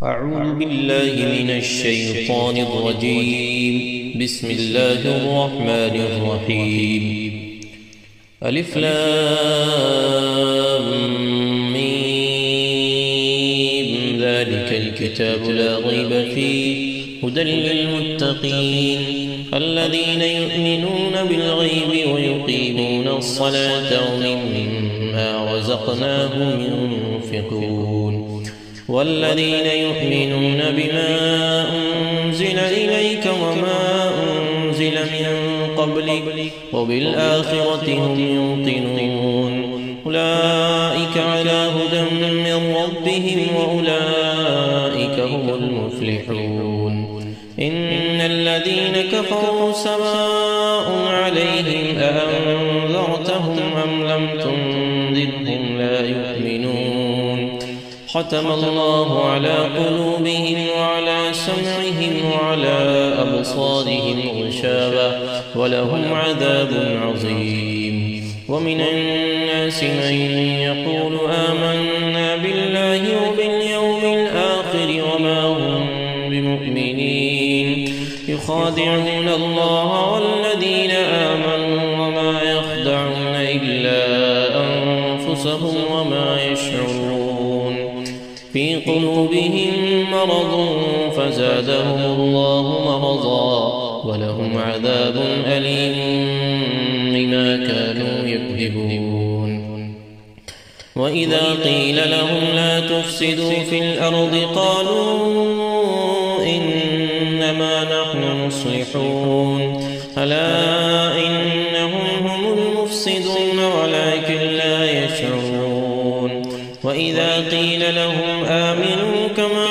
أعوذ بالله من الشيطان الرجيم. بسم الله الرحمن الرحيم. ألف لام ميم. ذلك الكتاب لا ريب فيه هدى للمتقين الذين يؤمنون بالغيب ويقيمون الصلاة ومما رزقناهم ينفقون والذين يؤمنون بما أنزل إليك وما أنزل من قبلك وبالآخرة هم يوقنون أولئك على هدى من ربهم وأولئك هم المفلحون. إن الذين كفروا سواء عليهم أأنذرتهم أم لم تنذرهم لا يؤمنون. ختم الله على قلوبهم وعلى سمعهم وعلى أبصارهم غشاوة ولهم عذاب عظيم. ومن الناس من يقول آمنا بالله وباليوم الآخر وما هم بمؤمنين يخادعون الله والذين آمنوا وما يخدعون إلا أنفسهم وما يشعرون. في قلوبهم مرض فزادهم الله مرضا ولهم عذاب أليم بما كانوا يكذبون. وإذا قيل لهم لا تفسدوا في الأرض قالوا إنما نحن مصلحون ألا إنهم هم المفسدون ولكن لا يشعرون. وإذا قيل لهم آمنوا كما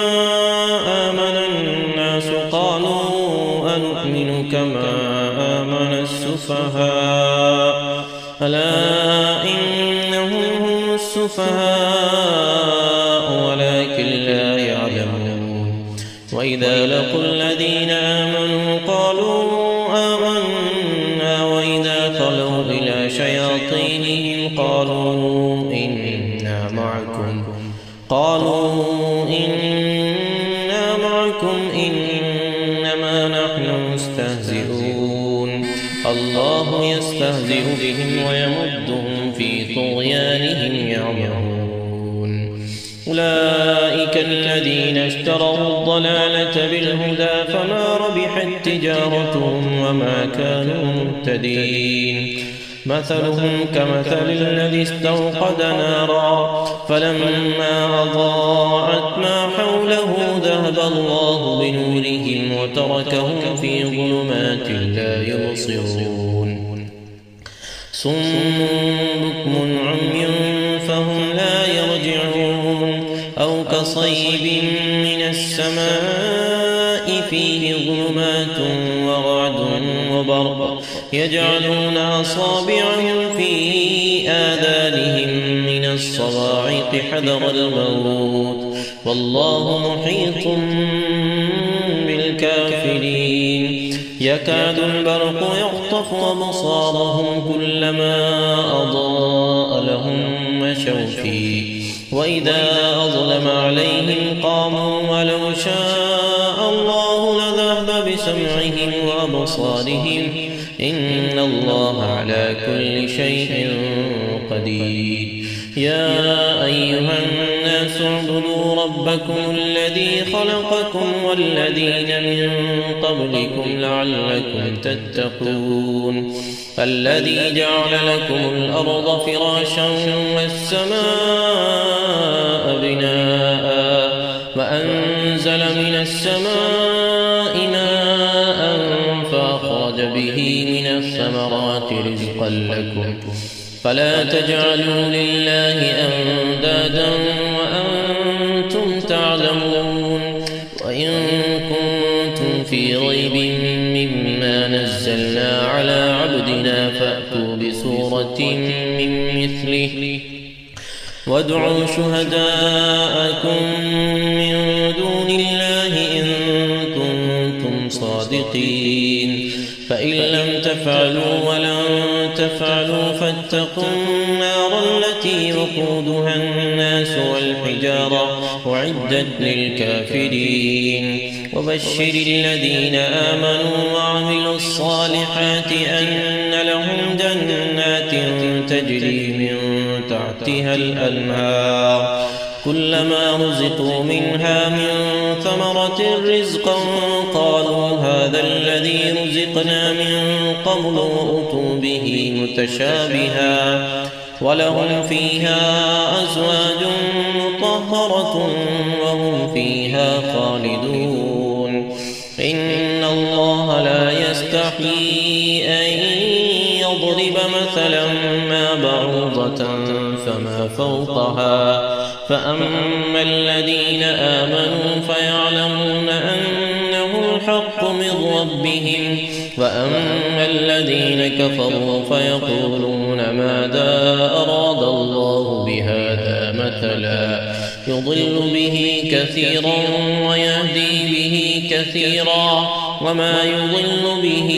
آمن الناس قالوا أنؤمن كما آمن السفهاء ألا إنهم هم السفهاء ولكن لا يعلمون. وإذا لقوا الذين آمنوا قالوا آمنا وإذا خلوا إلى شياطينهم قالوا إنا معكم إنما نحن مستهزئون. الله يستهزئ بهم ويمدهم في طغيانهم يعمهون. أولئك الذين اشتروا الضلالة بالهدى فما ربحت تجارتهم وما كانوا مهتدين. مثلهم كمثل الذي استوقد نارا فلما أضاءت ما حوله ذهب الله بنورهم وتركهم في ظلمات لا يبصرون. صم بكم عمي فهم لا يرجعون. أو كصيب من السماء فيه ظلمات ورعد وبرق يجعلون أصابعهم في آذانهم من الصواعق حذر الموت والله محيط بالكافرين. يكاد البرق يخطف أبصارهم كلما أضاء لهم مشوا فيه وإذا أظلم عليهم قاموا ولو شاء الله لذهب بسمعهم وأبصارهم إن الله على كل شيء قدير. يا أيها الناس اعبدوا ربكم الذي خلقكم والذين من قبلكم لعلكم تتقون. الذي جعل لكم الأرض فراشا والسماء بناء وأنزل من السماء ماء فأخرج به من الثمرات رزقا لكم فلا تجعلوا لله أندادا وأنتم تعلمون. وإن كنتم في ريب مما نزلنا على عبدنا فأتوا بسورة من مثله وادعوا شهداءكم من دون الله إن كنتم صادقين. فإن لم تفعلوا ولن تفعلوا فاتقوا النار التي التي وقودها الناس والحجارة أعدت للكافرين وبشر الذين آمنوا وعملوا الصالحات أن لهم جنات تجري من تحتها الأنهار كلما رزقوا منها من ثمرة رزقا قالوا هذا الذي رزقنا من قبل وأتوا به متشابها ولهم فيها أزواج مطهرة وهم فيها خالدون إن الله لا يستحيي أن يضرب مثلا ما بعوضة فما فوقها فأما الذين آمنوا فيعلمون أنه الحق من ربهم وأما الذين كفروا فيقولون ماذا أراد الله بهذا مثلا يضل به كثيرا ويهدي به كثيرا وما يضل به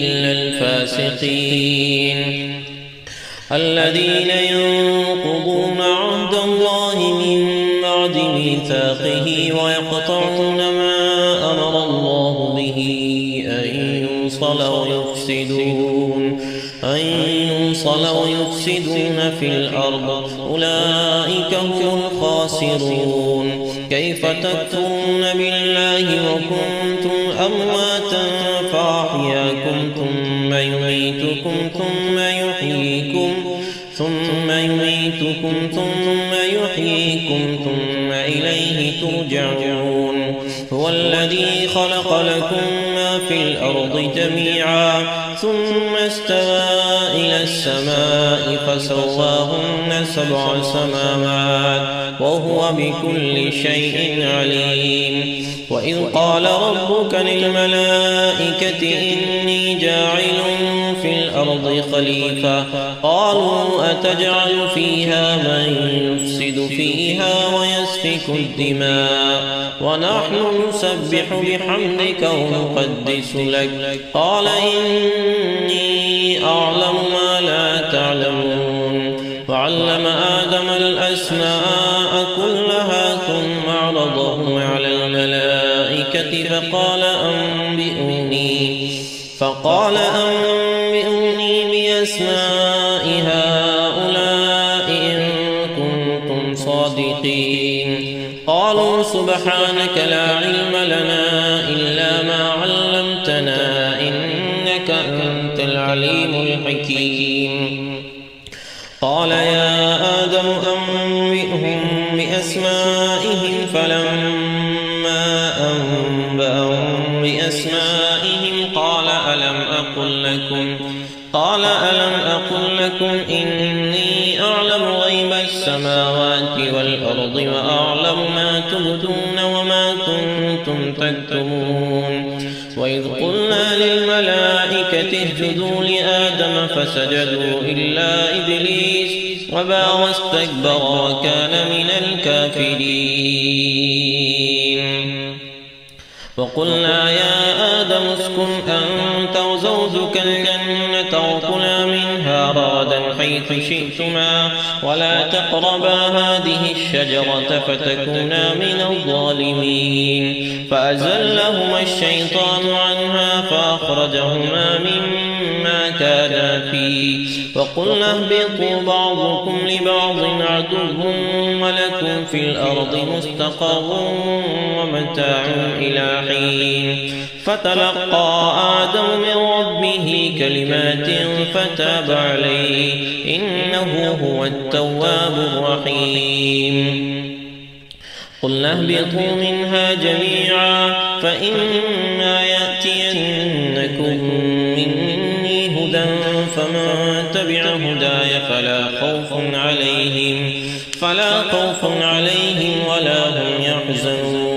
إلا الفاسقين الذين ينقضون عهد الله من بعد ميثاقه ويقطعون ما أمر الله به أن يوصل ويفسدون في الأرض أولئك هم الخاسرون كيف تكفرون بالله وكنتم أمواتا فأحياكم ثم يميتكم ثم إليه ترجعون هو الذي خلق لكم ما في الأرض جميعا ثم استوى إلى السماء فسواهن 7 سماوات وهو بكل شيء عليم وإذ قال ربك للملائكة إني جاعل في الأرض خليفة قالوا أتجعل فيها من يفسد فيها ويسفك الدماء ونحن نسبح بحمدك ونقدس لك قال إني أعلم ما لا تعلمون وعلم آدم الأسماء كلها ثم عرضهم على الملائكة فقال أنبئوني بأسماء هؤلاء إن كنتم صادقين قالوا سبحانك لا علم لنا إلا ما علمتنا إنك أنت العليم الحكيم قال يا آدم أنبئهم بأسمائهم فلما أنبأهم بأسمائهم قال ألم أقل لكم إني أعلم غيب السماوات والأرض وأعلم ما تبدون وما كنتم تكتمون وإذ قلنا للملائكة اسجدوا لآدم فسجدوا إلا إبليس وأبى واستكبر وكان من الكافرين وقلنا يا آدم اسكن أنت وزوجك الجنة وكلا منها رغدا حيث شئتما ولا تقربا هذه الشجرة فتكونا من الظالمين فأزلهما الشيطان عنها فأخرجهما مما كانا فيه وقلنا اهبطوا بعضكم لبعض عدو ولكم في الأرض مستقر ومتاع إلى حين فتلقى آدم من ربه كلمات فتاب عليه إنه هو التواب الرحيم قلنا اهبطوا منها جميعا فإما يأتينكم مني هدى فمن تبع هداي فلا خوف عليهم ولا هم يحزنون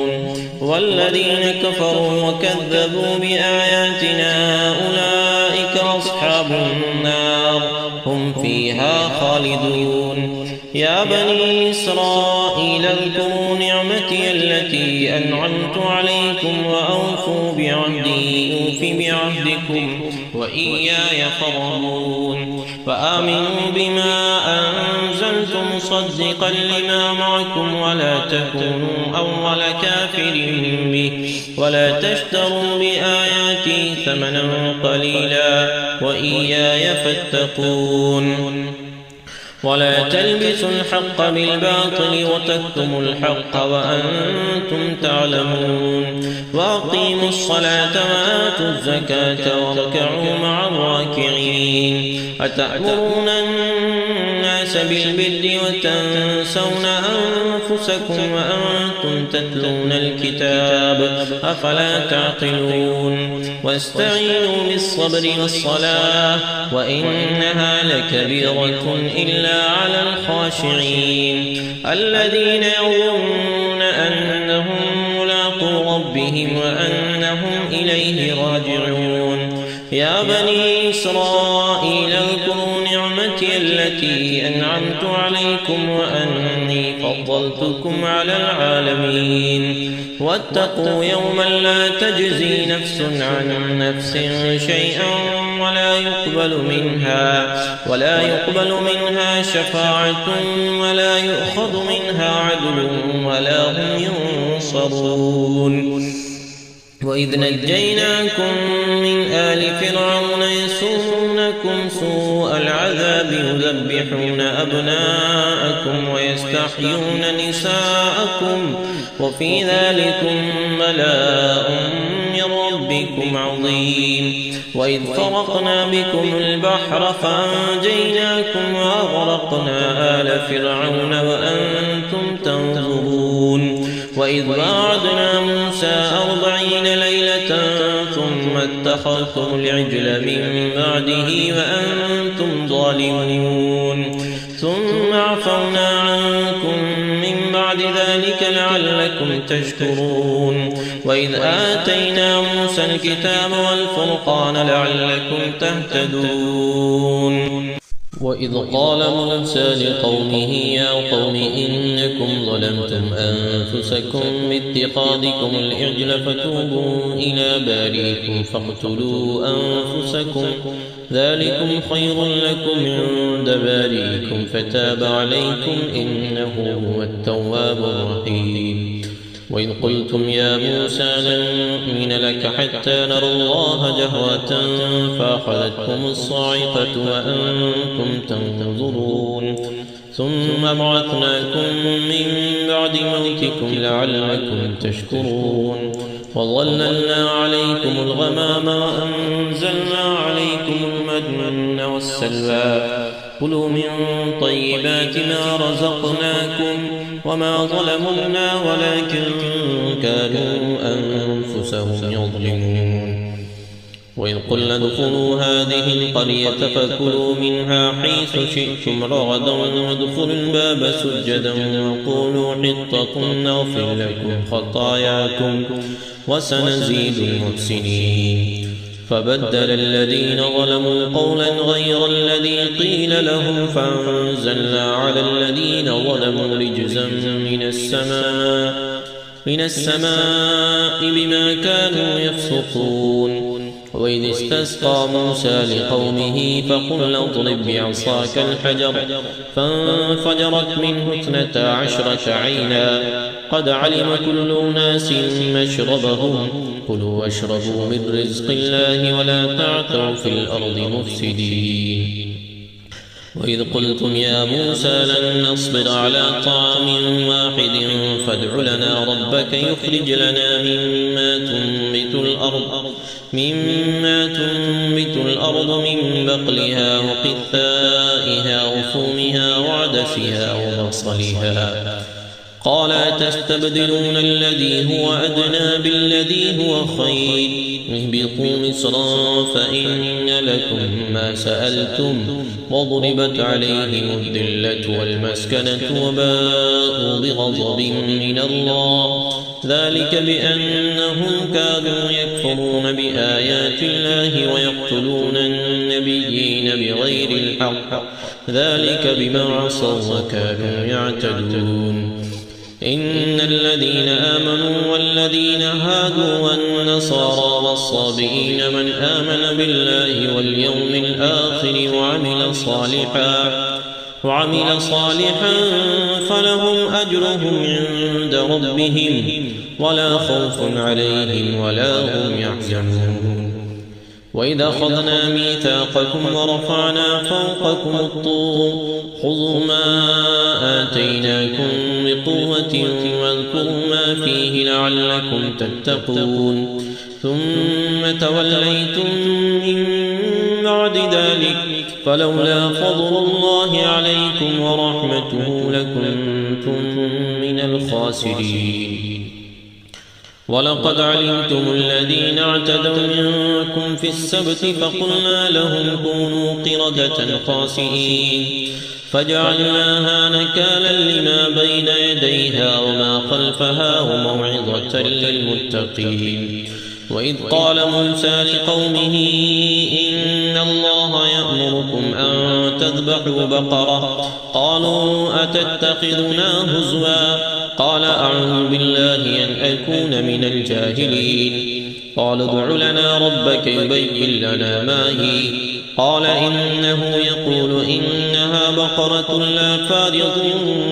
والذين كفروا وكذبوا بآياتنا أولئك أصحاب النار هم فيها خالدون يا بني إسرائيل اذكروا نعمتي التي أنعمت عليكم وأوفوا بعهدي أوف بعهدكم وإياي فارهبون وآمنوا بما أنزل مصدقا لما معكم ولا تكونوا أول كافر به ولا تشتروا بآياتي ثمنا قليلا وإياي فاتقون ولا تلبسوا الحق بالباطل وتكتموا الحق وأنتم تعلمون وأقيموا الصلاة وآتوا الزكاة واركعوا مع الراكعين أتأمرون الناس بالبر وتنسون أنفسكم وأنتم تتلون الكتاب أفلا تعقلون واستعينوا بالصبر والصلاة وإنها لكبيرة إلا على الخاشعين الذين يظنون أنهم ملاقو ربهم وأنهم إليه راجعون يا بني إسرائيل اذكروا نعمتي التي أنعمت عليكم وأني فضلتكم على العالمين واتقوا يوما لا تجزي نفس عن نفس شيئا ولا يقبل منها شفاعة ولا يؤخذ منها عدل ولا هم ينصرون وإذ نجيناكم من آل فرعون يسومونكم سوء العذاب يذبحون أبناءكم ويستحيون نساءكم وفي ذلكم بلاء من ربكم عظيم وإذ فرقنا بكم البحر فأنجيناكم وأغرقنا آل فرعون وأنتم تنظرون وإذ واعدنا موسى 40 ليلة ثم اتخذتم العجل من بعده وأنتم ظالمون ثم عفونا عنكم من بعد ذلك لعلكم تشكرون وإذ آتينا موسى الكتاب والفرقان لعلكم تهتدون وإذ قال موسى لقومه يا قوم إنكم ظلمتم أنفسكم باتخاذكم العجل فتوبوا إلى بارئكم فاقتلوا أنفسكم ذلكم خير لكم عند بارئكم فتاب عليكم إنه هو التواب الرحيم وإذ قلتم يا موسى لن نؤمن لك حتى نرى الله جهرة فأخذتكم الصاعقة وأنتم تنظرون ثم بعثناكم من بعد موتكم لعلكم تشكرون وظللنا عليكم الغمام وأنزلنا عليكم المن والسلوى كلوا من طيبات ما رزقناكم وما ظلمونا ولكن كانوا أنفسهم يظلمون وإذ قلنا ادخلوا هذه القرية فكلوا منها حيث شئتم رغدا وادخلوا الباب سجدا وقولوا حطة نغفر لكم خطاياكم وسنزيد المحسنين فبدل الذين ظلموا قولا غير الذي قيل لهم فأنزلنا على الذين ظلموا رجزا من السماء بما كانوا يفسقون وإذ استسقى موسى لقومه فقل اضرب بعصاك الحجر فانفجرت منه 12 عينا قد علم كل أناس مشربهم كلوا واشربوا من رزق الله ولا تعثوا في الأرض مفسدين وإذ قلتم يا موسى لن نصبر على طعام واحد فادع لنا ربك يخرج لنا مما تنبت الأرض من بقلها وقثائها وفومها وعدسها وبصلها قال أتستبدلون الذي هو أدنى بالذي هو خير اهبطوا مصرا فإن لكم ما سألتم وضربت عليهم الذلة والمسكنة وباءوا بغضب من الله ذلك بأنهم كانوا يكفرون بآيات الله ويقتلون النبيين بغير الحق ذلك بما عصوا وكانوا يعتدون إن الذين آمنوا والذين هادوا والنصارى والصابئين من آمن بالله واليوم الآخر وعمل صالحا فلهم أجرهم عند ربهم ولا خوف عليهم ولا هم يحزنون. وإذا أخذنا ميثاقكم ورفعنا فوقكم الطور خذوا ما آتيناكم بقوة واذكروا ما فيه لعلكم تتقون ثم توليتم من بعد ذلك فلولا فضل الله عليكم ورحمته لكنتم من الخاسرين. ولقد علمتم الذين اعتدوا منكم في السبت فقلنا لهم كونوا قردة خاسئين فجعلناها نكالا لما بين يديها وما خلفها وموعظة للمتقين. وإذ قال موسى لقومه إن الله يأمركم أن تذبحوا بقرة قالوا أتتخذنا هزوا قال أعوذ بالله أن أكون من الجاهلين. قال ادع لنا ربك يبين لنا ما هي قال إنه يقول إنها بقرة لا فارض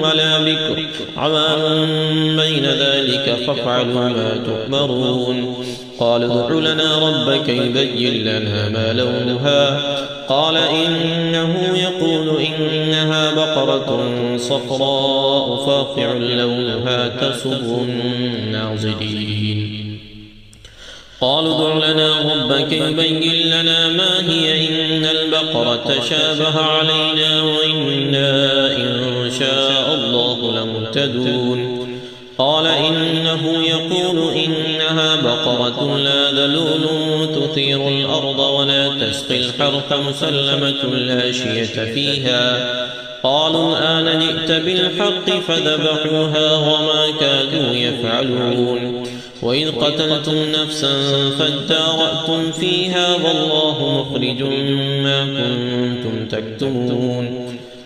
ولا بكر عوام بين ذلك فافعلوا ما تؤمرون. قال ادع لنا ربك يبين لنا ما لونها قال إنه يقول إنها بقرة صفراء فاقع لونها تسر الناظرين. قالوا ادع لنا ربك يبين لنا ما هي إن البقرة تشابه علينا وإنا إن شاء الله لمهتدون. قال إنه يقول إنها بقرة لا ذلول تثير الأرض ولا تسقي الحرث مسلمة لا شية فيها. قالوا الآن جئت بالحق فذبحوها وما كادوا يفعلون. وإذ قتلتم نفسا فادارأتم فيها والله مخرج ما كنتم تكتمون.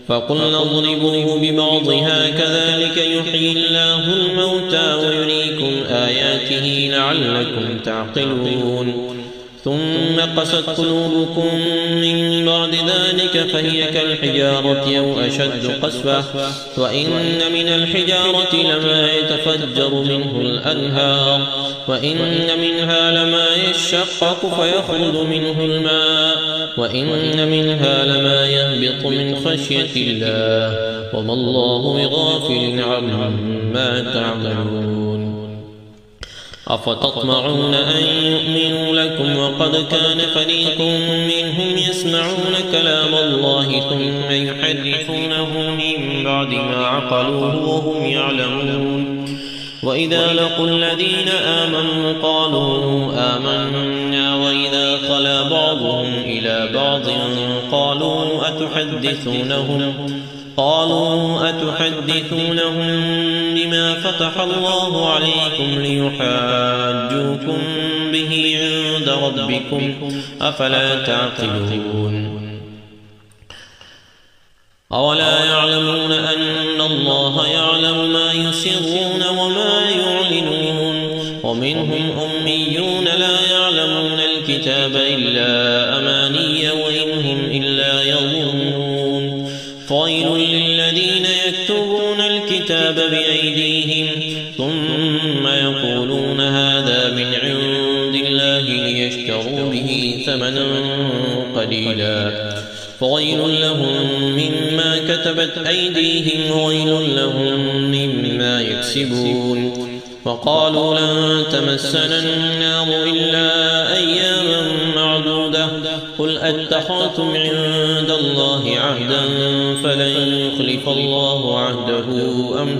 فقلنا اضربوه ببعضها كذلك يحيي الله الموتى ويريكم آياته لعلكم تعقلون. ثم قست قلوبكم من بعد ذلك فهي كالحجارة أو أشد قسوة وإن من الحجارة لما يتفجر منه الأنهار وإن منها لما يشقق فيخرج منه الماء وإن منها لما يهبط من خشية الله وما الله بغافل عما تعملون. أفتطمعون أن يؤمنوا لكم وقد كان فريق منهم يسمعون كلام الله ثم يحرفونه من بعد ما عقلوه وهم يعلمون. وإذا لقوا الذين آمنوا قالوا آمنا وإذا خلا بعضهم إلى بعض قالوا أتحدثونهم بما فتح الله عليكم ليحاجوكم به عند ربكم أفلا تعقلون. أولا يعلمون أن الله يعلم ما يسرون وما يعلنون. ومنهم أميون لا يعلمون الكتاب إلا أماني وإن هم إلا يظنون. فويل للذين يكتبون الكتاب بأيديهم ثم يقولون هذا من عند الله ليشتروا به ثمنا قليلا فويل لهم مما كتبت أيديهم وويل لهم مما يكسبون. وقالوا لن تمسنا النار إلا أياما معدودة قل أتخذتم عند الله عهدا فلن يخلف الله عهده أم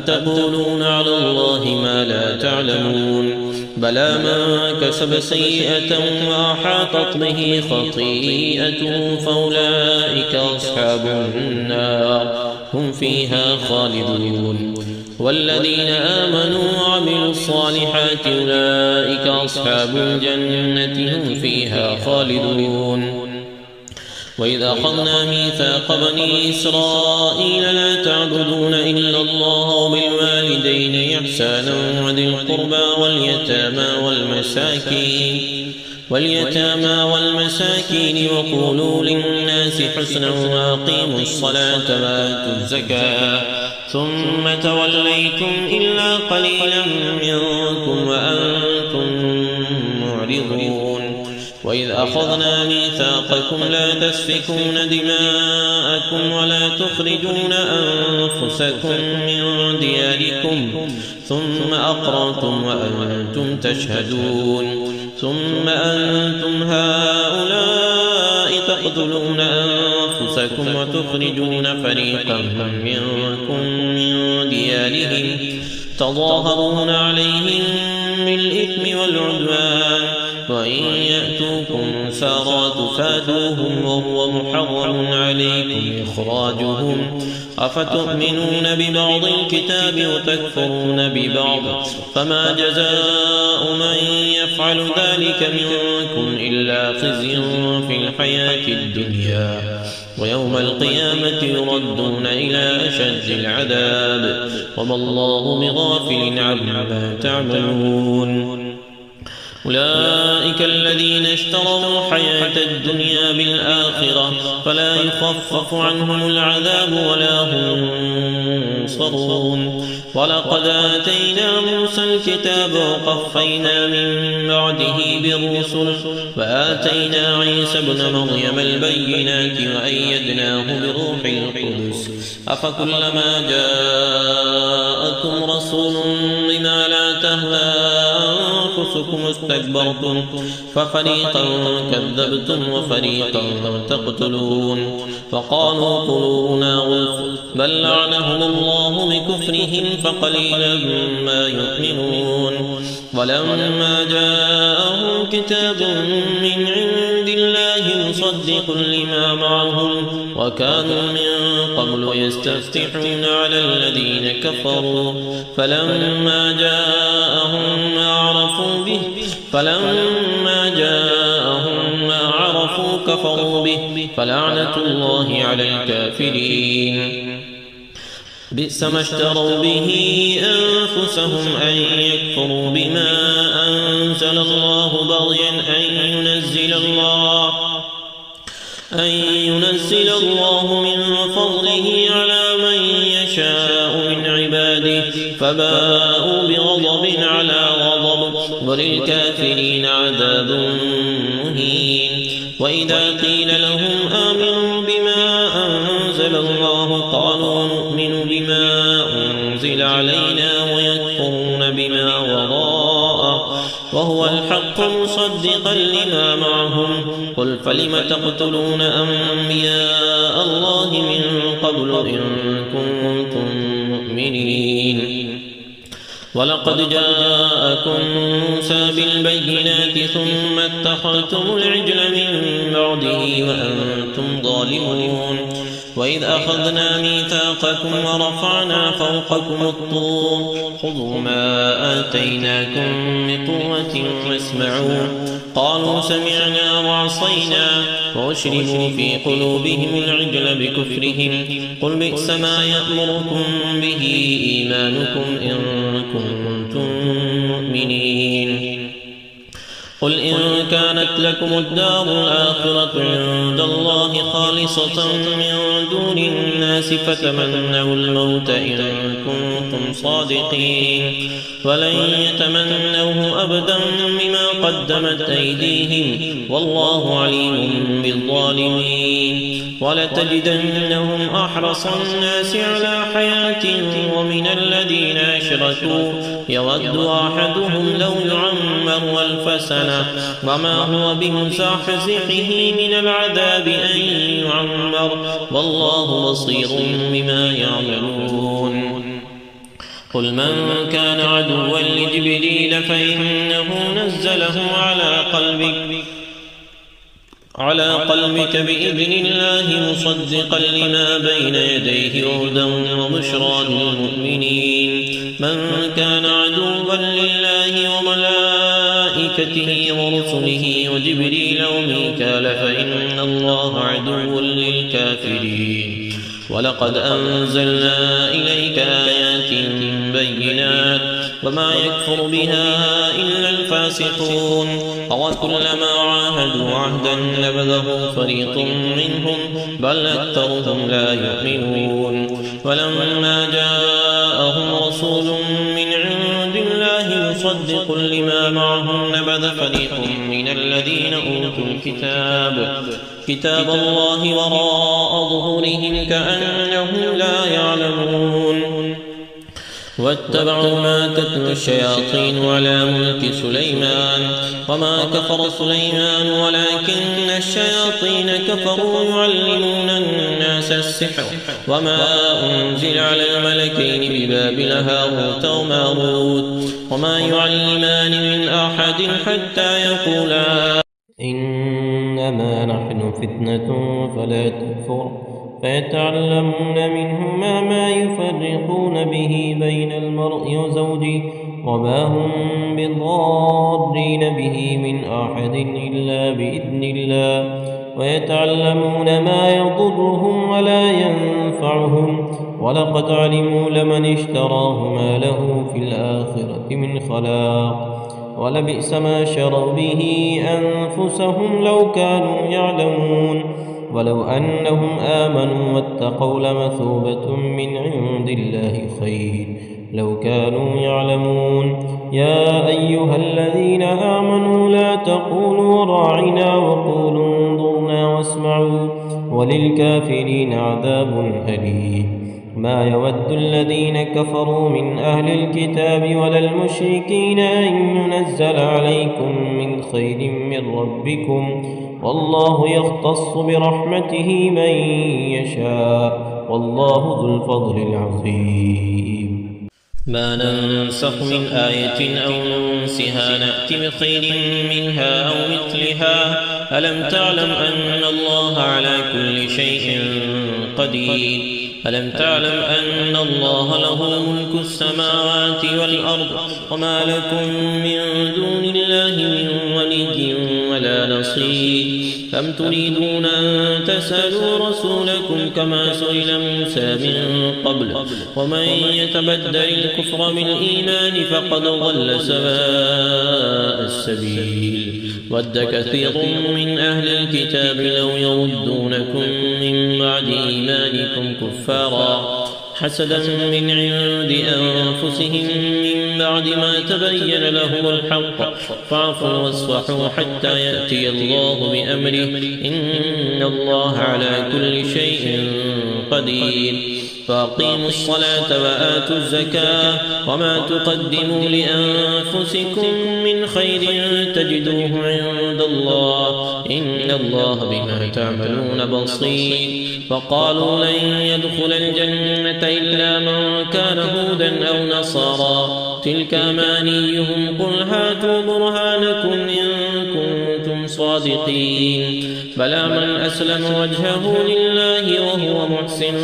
تقولون على الله ما لا تعلمون. بلى من كسب سيئة وأحاطت به خطيئته فأولئك أصحاب النار هم فيها خالدون. والذين آمنوا وعملوا الصالحات أولئك أصحاب الجنة هم فيها خالدون. وإذا أخذنا ميثاق بني إسرائيل لا تعبدون إلا الله وبالوالدين إحسانا وذي القربى واليتامى والمساكين واليتامى والمساكين وقولوا للناس حسنا وأقيموا الصلاة وآتوا الزكاة ثم توليتم إلا قليلا منكم وأنتم معرضون وإذ أخذنا ميثاقكم لا تسفكون دماءكم ولا تخرجون أنفسكم من دياركم ثم أقررتم وأنتم تشهدون ثم أنتم هؤلاء تقتلون أنفسكم وتخرجون فريقا منكم من ديارهم تظاهرون عليهم بالإثم والعدوان وإن يأتوكم سارى تفادوهم وهو محرم عليكم إخراجهم أفتؤمنون ببعض الكتاب وتكفرون ببعض فما جزاء من يفعل ذلك منكم إلا خزي في الحياة الدنيا ويوم القيامة يردون إلى أشد العذاب وما الله بغافل عما تعملون أولئك الذين اشتروا الحياة الدنيا بالآخرة فلا يخفف عنهم العذاب ولا هم ينصرون ولقد آتينا موسى الكتاب وقفينا من بعده بالرسل وآتينا عيسى ابن مريم البينات وأيدناه بروح القدس أفكلما جاءكم رسول بما لا تهوى أنفسكم استكبرتم ففريقا كذبتم وفريقا تقتلون فقالوا قلوبنا غلف بل لعنهم الله بكفرهم فقليلا ما يؤمنون ولما جاءهم كتاب من عند الله مصدق لما معهم وكانوا من قبل يستفتحون على الذين كفروا فلما جاءهم ما عرفوا كفروا به فلعنة الله على الكافرين بئس ما اشتروا به أنفسهم أن يكفروا بما أنزل الله بغيا أن ينزل الله من فضله على من يشاء من عباده فباءوا بغضب على غضب وللكافرين عذاب مهين وإذا قيل لهم آمنوا بما أنزل الله قالوا نؤمن بما أنزل علينا ويكفرون بما وراءه وهو الحق مصدقا لما معهم قل فلم تقتلون أنبياء الله من قبل إن كنتم مؤمنين ولقد جاءكم موسى بالبينات ثم اتخذتم العجل من بعده وأنتم ظالمون وإذ أخذنا ميثاقكم ورفعنا فوقكم الطور خذوا ما آتيناكم بقوة واسمعوا قالوا سمعنا وعصينا وأشربوا في قلوبهم العجل بكفرهم قل بئس ما يأمركم به إيمانكم إن كنتم مؤمنين قل إن كانت لكم الدار الآخرة عند الله خالصة من دون الناس فتمنوا الموت إن كنتم صادقين ولن يتمنوه أبدا بما قدمت أيديهم والله عليم بالظالمين ولتجدنهم أحرص الناس على حياة ومن الذين أشركوا يود أحدهم لو يعمر 1000 سنة وما هو بمزحزحه من العذاب أن يعمر والله بصير بما يعملون قل من كان عدوا لجبريل فإنه نزله على قلبك بإذن الله مصدقا لما بين يديه هدى وبشرى للمؤمنين من كان عدوا لله وملائكته ورسله وجبريل وميكال فإن الله عدو للكافرين ولقد أنزلنا إليك آيات بينات وما يكفر بها إلا الفاسقون أوكلما عاهدوا عهدا نبذه فريق منهم بل أكثرهم لا يؤمنون ولما جاءهم رسول من عند الله مصدق لما معهم نبذ فريق من الذين أوتوا كتاب الله وراء ظهورهم كأنهم لا يعلمون واتبعوا ما تتلو الشياطين على ملك سليمان وما كفر سليمان ولكن الشياطين كفروا يعلمون الناس السحر وما أنزل على الملكين ببابل هاروت وماروت وما يعلمان من أحد حتى يقولا إنما نحن فتنة فلا تكفر فيتعلمون منهما ما يفرقون به بين المرء وزوجه وما هم بضارين به من أحد إلا بإذن الله ويتعلمون ما يضرهم ولا ينفعهم ولقد علموا لمن اشتراه ما له في الآخرة من خلاق ولبئس ما شروا به أنفسهم لو كانوا يعلمون ولو أنهم آمنوا واتقوا لمثوبة من عند الله خير لو كانوا يعلمون يا أيها الذين آمنوا لا تقولوا راعنا وقولوا انظرنا واسمعوا وللكافرين عذاب أليم ما يود الذين كفروا من أهل الكتاب ولا المشركين أن ينزل عليكم من خير من ربكم والله يختص برحمته من يشاء والله ذو الفضل العظيم ما ننسخ من آية أو ننسها نأت بخير منها أو مثلها ألم تعلم أن الله على كل شيء قدير ألم تعلم أن الله له ملك السماوات والأرض وما لكم من دون الله من ولي ولا نصير أم تريدون أن تسألوا رسولكم كما سئل موسى من قبل ومن يتبدل الكفر بالإيمان فقد ضل سواء السبيل ود كثير من أهل الكتاب لو يردونكم من بعد إيمانكم كفارا حسدا من عند أنفسهم من بعد ما تبين لهم الحق فاعفوا واصفحوا حتى يأتي الله بأمره إن الله على كل شيء قدير فأقيموا الصلاة وآتوا الزكاة وما تقدموا لأنفسكم من خير تجدوه عند الله إن الله بما تعملون بصير فقالوا لن يدخل الجنة إلا من كان هودا أو نصارى تلك أمانيهم قل هاتوا برهانكم إن كنتم صادقين بلى من أسلم وجهه لله وهو محسن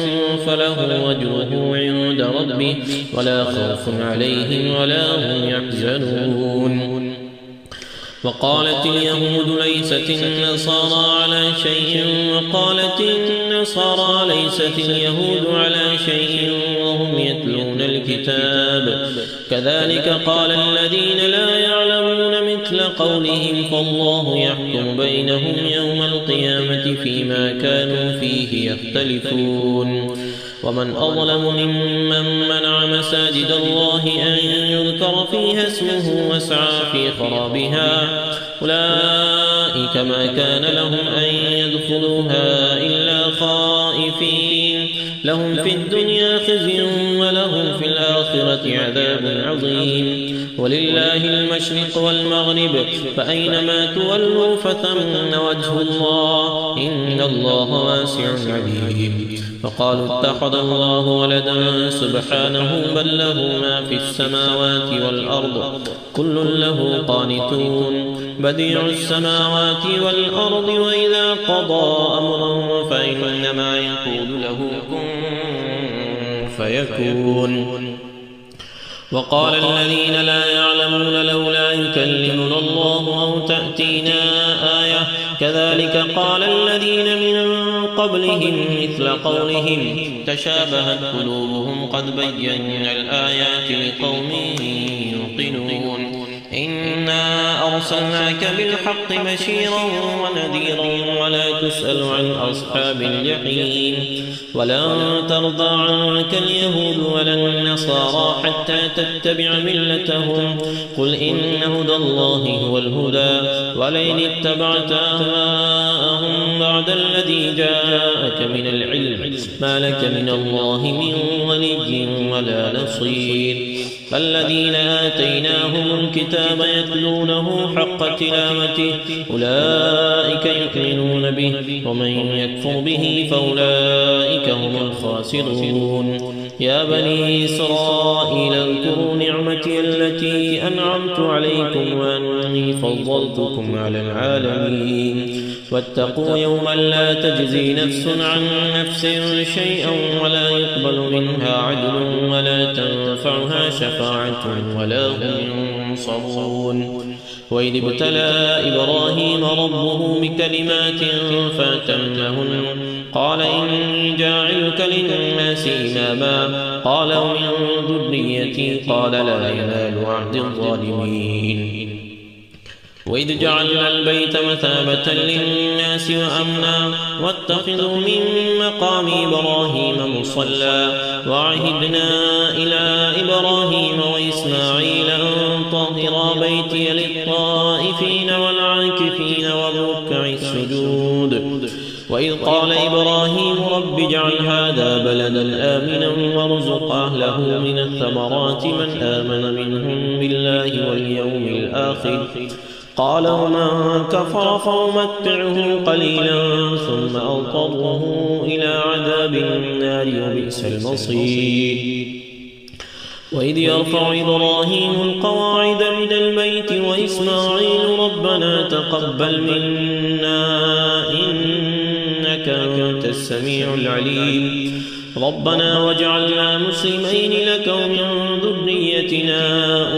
فله أجره عند ربه ولا خوف عليهم ولا هم يحزنون وقالت اليهود ليست النصارى على شيء وقالت النصارى ليست اليهود على شيء وهم يتلون الكتاب كذلك قال الذين لا يعلمون مثل قولهم فالله يحكم بينهم يوم القيامة فيما كانوا فيه يختلفون ومن أظلم ممن منع مساجد الله أن يذكر فيها اسمه وسعى في خرابها أولئك ما كان لهم أن يدخلوها إلا خائفين لهم في الدنيا خزي ولهم في الآخرة عذاب عظيم ولله المشرق والمغرب فأينما تولوا فثم وجه الله إن الله واسع عليم فقالوا اتخذ الله ولدا سبحانه بل له ما في السماوات والأرض كل له قانتون بديع السماوات والأرض وإذا قضى أمرا فإنما يقول له كن فيكون وقال الذين لا يعلمون لولا يكلمنا الله أو تأتينا آية كذلك قال الذين من قبلهم مثل قولهم تشابهت قلوبهم قد بينا الآيات لقوم يوقنون إنا أرسلناك بالحق بشيرا ونذيرا ولا تسأل عن أصحاب الجحيم ولن ترضى عنك اليهود ولا النصارى حتى تتبع ملتهم قل إن هدى الله هو الهدى ولئن اتبعت أهواءهم بعد الذي جاءك من العلم ما لك من الله من ولي ولا نصير الذين آتيناهم الكتاب يتلونه حق تلاوته أولئك يؤمنون به ومن يكفر به فأولئك هم الخاسرون يا بني إسرائيل اذكروا نعمتي التي أنعمت عليكم وأني فضلتكم على العالمين واتقوا يوما لا تجزي نفس عن نفس شيئا ولا يقبل منها عدل ولا تنفعها شفاعة ولا هم ينصرون وإذ ابتلى إبراهيم ربه بكلمات فأتمهن قال إني جاعلك للناس إماما قال ومن ذريتي قال لا ينال عهد الظالمين وإذ جعلنا البيت مثابة للناس وأمنا واتخذوا من مقام إبراهيم مصلى وعهدنا إلى إبراهيم وإسماعيل أن طهرا بيتي للطائفين والعاكفين والركع السجود وإذ قال إبراهيم رب اجعل هذا بلدا آمنا وارزق أهله من الثمرات من آمن منهم بالله واليوم الآخر قال ومن كفر فأمتعه قليلا ثم أضطره إلى عذاب النار وبئس المصير وإذ يرفع إبراهيم القواعد من البيت وإسماعيل ربنا تقبل منا إنك أنت السميع العليم ربنا واجعلنا مسلمين لك ومن ذريتنا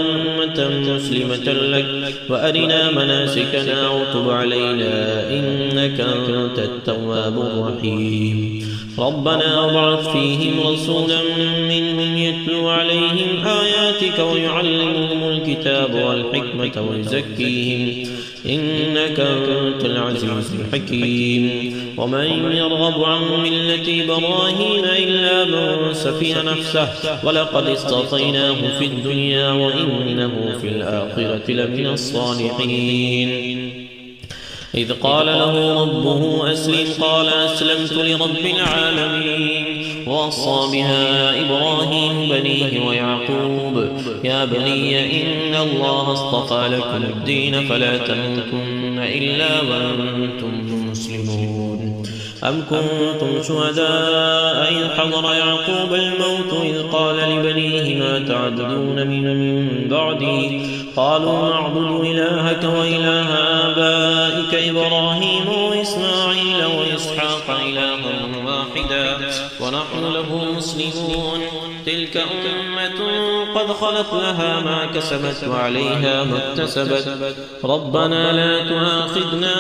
أمة مسلمة لك وأرنا مناسكنا وتب علينا إنك أنت التواب الرحيم ربنا وابعث فيهم رسولا منهم يتلو عليهم آياتك ويعلمهم الكتاب والحكمة ويزكيهم إنك أنت العزيز الحكيم ومن يرغب عن ملة إبراهيم إلا من سفه نفسه ولقد اصطفيناه في الدنيا وإنه في الآخرة لمن الصالحين إذ قال له ربه أسلم قال أسلمت لرب العالمين ووصى بها إبراهيم بنيه ويعقوب يا بني إن الله اصطفى لكم الدين فلا تموتن إلا وأنتم مسلمون أم كنتم شهداء إذ حضر يعقوب الموت إذ قال لبنيه ما تعبدون من بعدي قالوا نعبد إلهك وإله آبائك إبراهيم وإسماعيل وإسحاق إلها واحدا ونحن له مسلمون تلك أمة قد خلت لها ما كسبت وعليها ما اكتسبت ربنا لا تؤاخذنا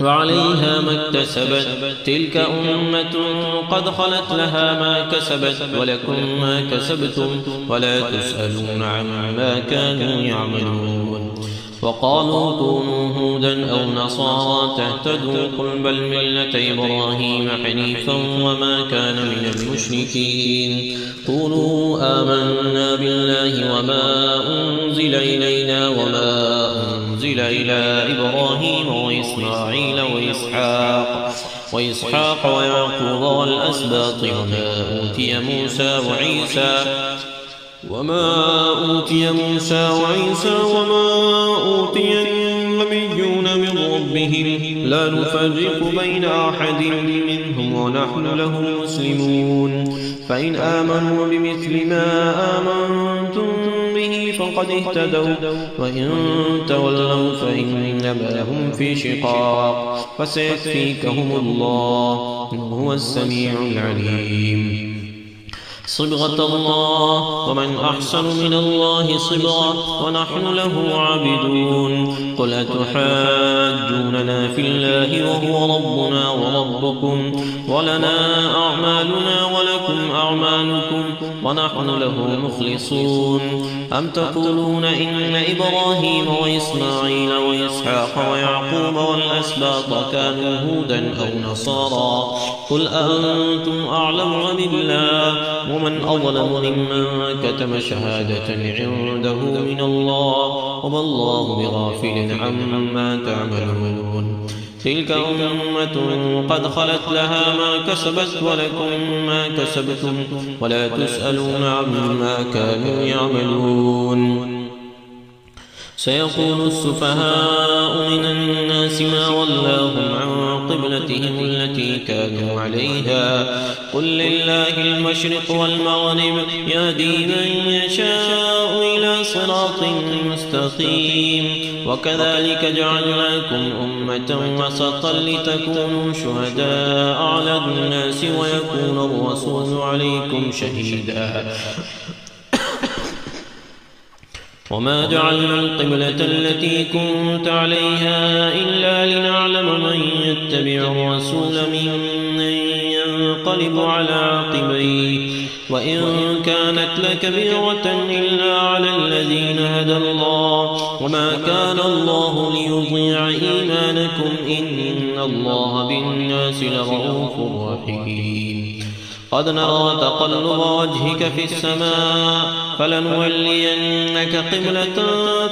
وعليها ما اكتسبت تلك أمة قد خلت لها ما كسبت ولكم ما كسبتم ولا تسألون عما كانوا يعملون وقالوا كونوا هودا أو نصارى تهتدوا قل بل ملة إبراهيم حنيفا وما كان من المشركين قولوا آمنا بالله وما أنزل إلينا وما أنزل إلى إبراهيم وإسماعيل وإسحاق ويعقوب والأسباط وما أوتي موسى وعيسى وما أوتي النبيون من ربهم لا نفرق بين أحد منهم ونحن له مسلمون فإن آمنوا بمثل ما آمنتم به فقد اهتدوا وإن تولوا فإنما هم في شقاق فسيكفيكهم الله هو السميع العليم صبغة الله ومن أحسن من الله صبغة ونحن له عابدون قل أتحاجوننا في الله وهو ربنا وربكم ولنا أعمالنا ولكم أعمالكم ونحن له مخلصون أم تقولون إن إبراهيم وإسماعيل وإسحاق ويعقوب والأسباط كانوا هودا أو نصارى قل أنتم أعلم أم الله ومن أظلم ممن كتم شهادة عنده من الله وما الله بغافل عما تعملون تلك أمة قد خلت لها ما كسبت ولكم ما كسبتم ولا تسألون عما كانوا يعملون سيقول السفهاء من الناس ما ولاهم عن قبلتهم التي كانوا عليها قل لله المشرق والمغرب يهدي من يشاء إلى صراط مستقيم وكذلك جعلناكم أمة وسطا لتكونوا شهداء على الناس ويكون الرسول عليكم شهيدا وما جعلنا القبلة التي كنت عليها إلا لنعلم من يتبع الرسول ممن ينقلب على عقبيه وإن كانت لكبيرة إلا على الذين هدى الله وما كان الله ليضيع إيمانكم إن الله بالناس لرؤوف رحيم قد نرى تقلب وجهك في السماء فلنولينك قبلة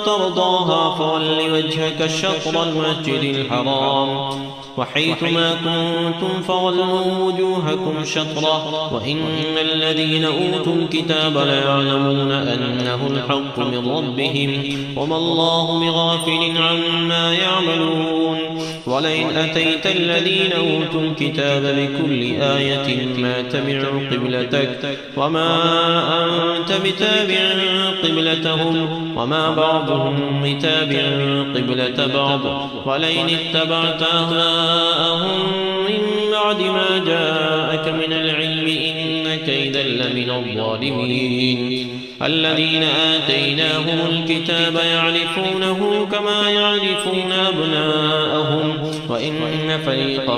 ترضاها فول وجهك شطر المسجد الحرام وحيث ما كنتم فولوا وجوهكم شطره وإن الذين أوتوا الكتاب ليعلمون أنه الحق من ربهم وما الله بغافل عما يعملون ولئن أتيت الذين أوتوا الكتاب بكل آية ما تبعوا قبلتك وما أنت بتابع قبلتهم وما بعضهم بتابع قبلة بعض ولئن اتبعت أهواءهم من بعد ما جاءك من العلم إنك إذا لمن الظالمين الذين آتيناهم الكتاب يعرفونه كما يعرفون أبناءهم وإن فريقا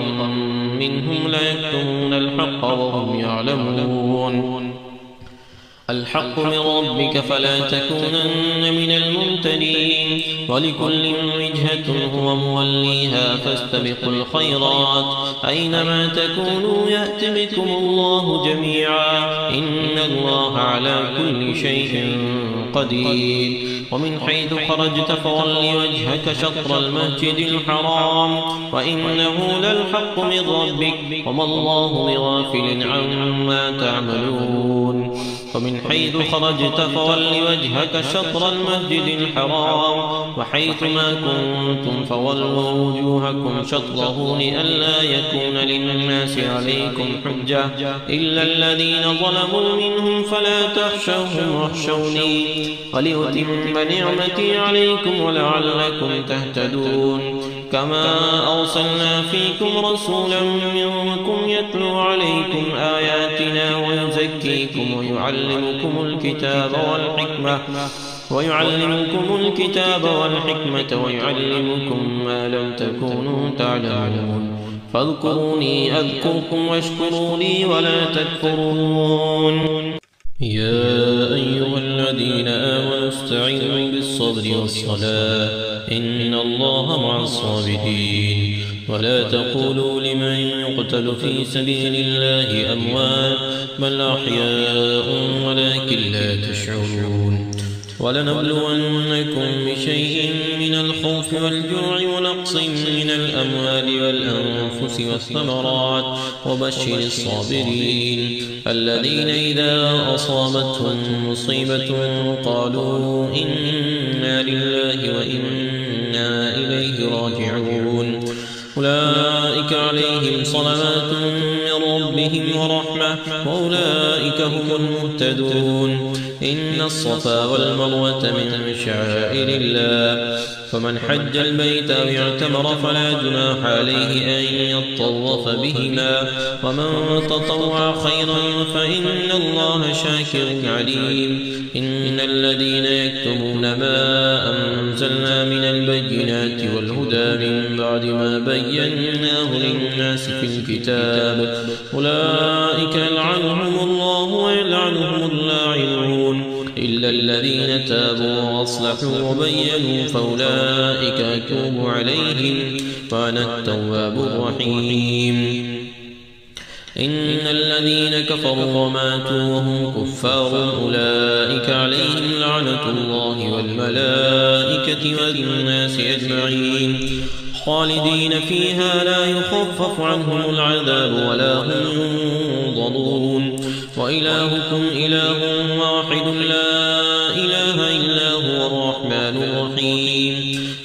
منهم ليكتمون الحق وهم يعلمون الحق من ربك فلا تكونن من الممتنين ولكل وجهة هو موليها فاستبقوا الخيرات أينما تكونوا يأت بكم الله جميعا إن الله على كل شيء قدير ومن حيث خرجت فول وجهك شطر المسجد الحرام وإنه للحق من ربك وما الله بغافل عما تعملون ومن حيث خرجت فول وجهك شطر المسجد الحرام وحيث ما كنتم فولوا وجوهكم شطره لئلا يكون للناس عليكم حجة إلا الذين ظلموا منهم فلا تخشوهم واخشوني ولأتم نعمتي عليكم ولعلكم تهتدون كما أرسلنا فيكم رسولا منكم يتلو عليكم آياتنا ويزكيكم ويعلمكم الكتاب والحكمة ويعلمكم ما لم تكونوا تعلمون فاذكروني أذكركم واشكروا لي ولا تكفرون يا أيها الذين آمنوا استعينوا بالصبر والصلاة إن الله مع الصابرين ولا تقولوا لمن يقتل في سبيل الله أموات بل أحياء ولكن لا تشعرون ولنبلونكم بشيء من الخوف والجوع ونقص من الأموال والأنفس والثمرات وبشر الصابرين الذين إذا أصابتهم مصيبة قالوا إنا لله وإنا إليه راجعون أولئك عليهم صلوات من ربهم ورحمة وأولئك هم المهتدون. إن الصفا والمروة من شعائر الله، فمن حج البيت أو اعتمر فلا جناح عليه أن يطوف بهما، ومن تطوع خيرا فإن الله شاكر عليم. إن الذين يكتمون ما أنزلنا من البينات والهدى من بعد ما بيناه للناس في الكتاب أولئك يلعنهم الله ويلعنهم اللاعنون إلا الذين تابوا وأصلحوا وبينوا فأولئك أتوب عليهم وأنا التواب الرحيم. إن الذين كفروا وماتوا وهم كفار أولئك عليهم لعنة الله والملائكة والناس أجمعين خالدين فيها لا يخفف عنهم العذاب ولا هم ينظرون. وإلهكم إله واحد لا إله إلا هو الرحمن الرحيم.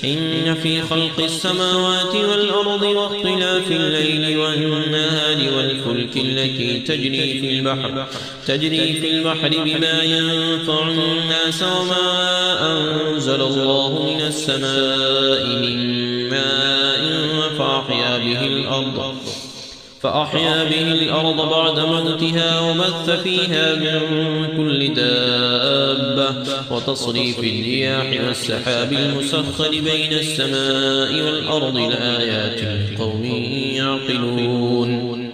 إن في خلق السماوات والأرض واختلاف الليل والنهار والفلك التي تجري في البحر بما ينفع الناس وما أنزل الله من السماء من ماء فأحيا به الأرض بعد موتها وبث فيها من كل دابة وتصريف الرياح والسحاب المسخر بين السماء والأرض لآيات لقوم يعقلون.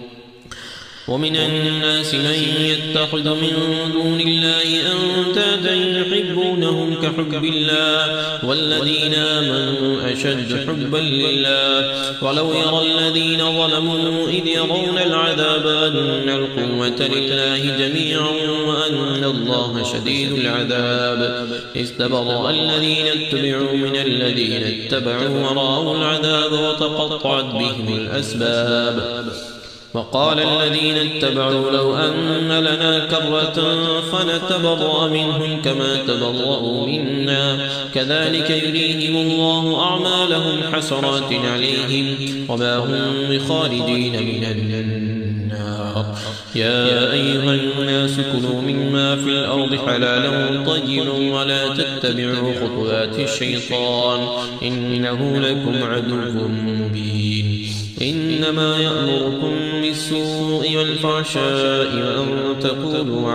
ومن الناس من يتخذ من دون الله أندادا يحبونهم كحب الله والذين آمنوا أشد حبا لله. ولو يرى الذين ظلموا إذ يرون العذاب أن القوة لله جميعا وأن الله شديد العذاب. استبرأ الذين اتبعوا من الذين اتبعوا ورأوا العذاب وتقطعت بهم الأسباب. وقال الذين اتبعوا لو أن لنا كرة فنتبرأ منهم كما تبرأوا منا كذلك يريهم الله أعمالهم حسرات عليهم وما هم بخالدين من النار. يا أيها الناس كلوا مما في الأرض حلالا طيبا ولا تتبعوا خطوات الشيطان إنه لكم عدو مبين. إنما يأمركم بالسوء والفحشاء وأن تقولوا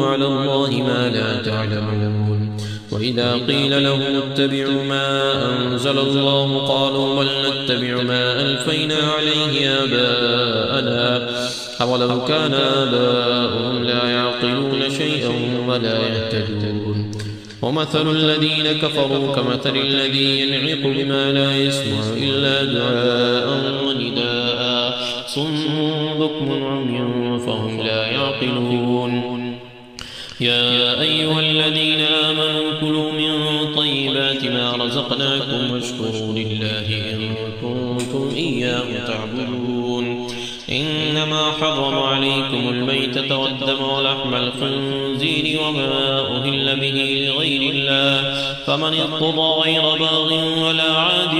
على الله ما لا تعلمون. وإذا قيل لهم اتبعوا ما أنزل الله قالوا بل نتبع ما ألفينا عليه آباءنا أولو كان آباؤهم لا يعقلون شيئا ولا يهتدون. ومثل الذين كفروا كمثل الذي ينعق بما لا يسمع إلا دعاء ونداء صم بكم عمي فهم لا يعقلون. يا أيها الذين آمنوا كلوا من طيبات ما رزقناكم واشكروا لله إن كنتم إياه تعبدون. إنما حرم عليكم الميتة والدم ولحم الخنزير وما أهل به لغير الله فمن اضطر غير باغ ولا عاد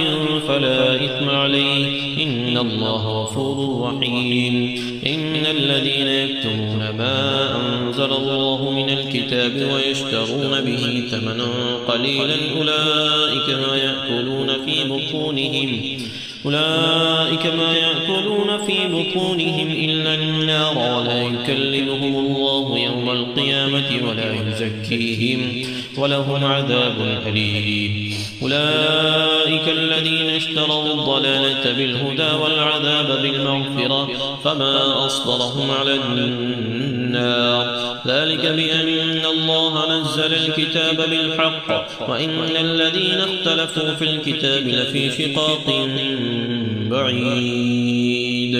فلا إثم عليه إن الله غفور رحيم. إن الذين يكتمون ما أنزل الله من الكتاب ويشترون به ثمنا قليلا أولئك ما يأكلون في بطونهم إلا النار ولا يكلمهم الله يوم القيامة ولا يزكيهم ولهم عذاب أليم. أولئك الذين اشتروا الضلالة بالهدى والعذاب بالمغفرة فما أصبرهم على النار ذلك بأن الله نزل الكتاب بالحق وإن الذين اختلفوا في الكتاب لفي شقاق بعيد.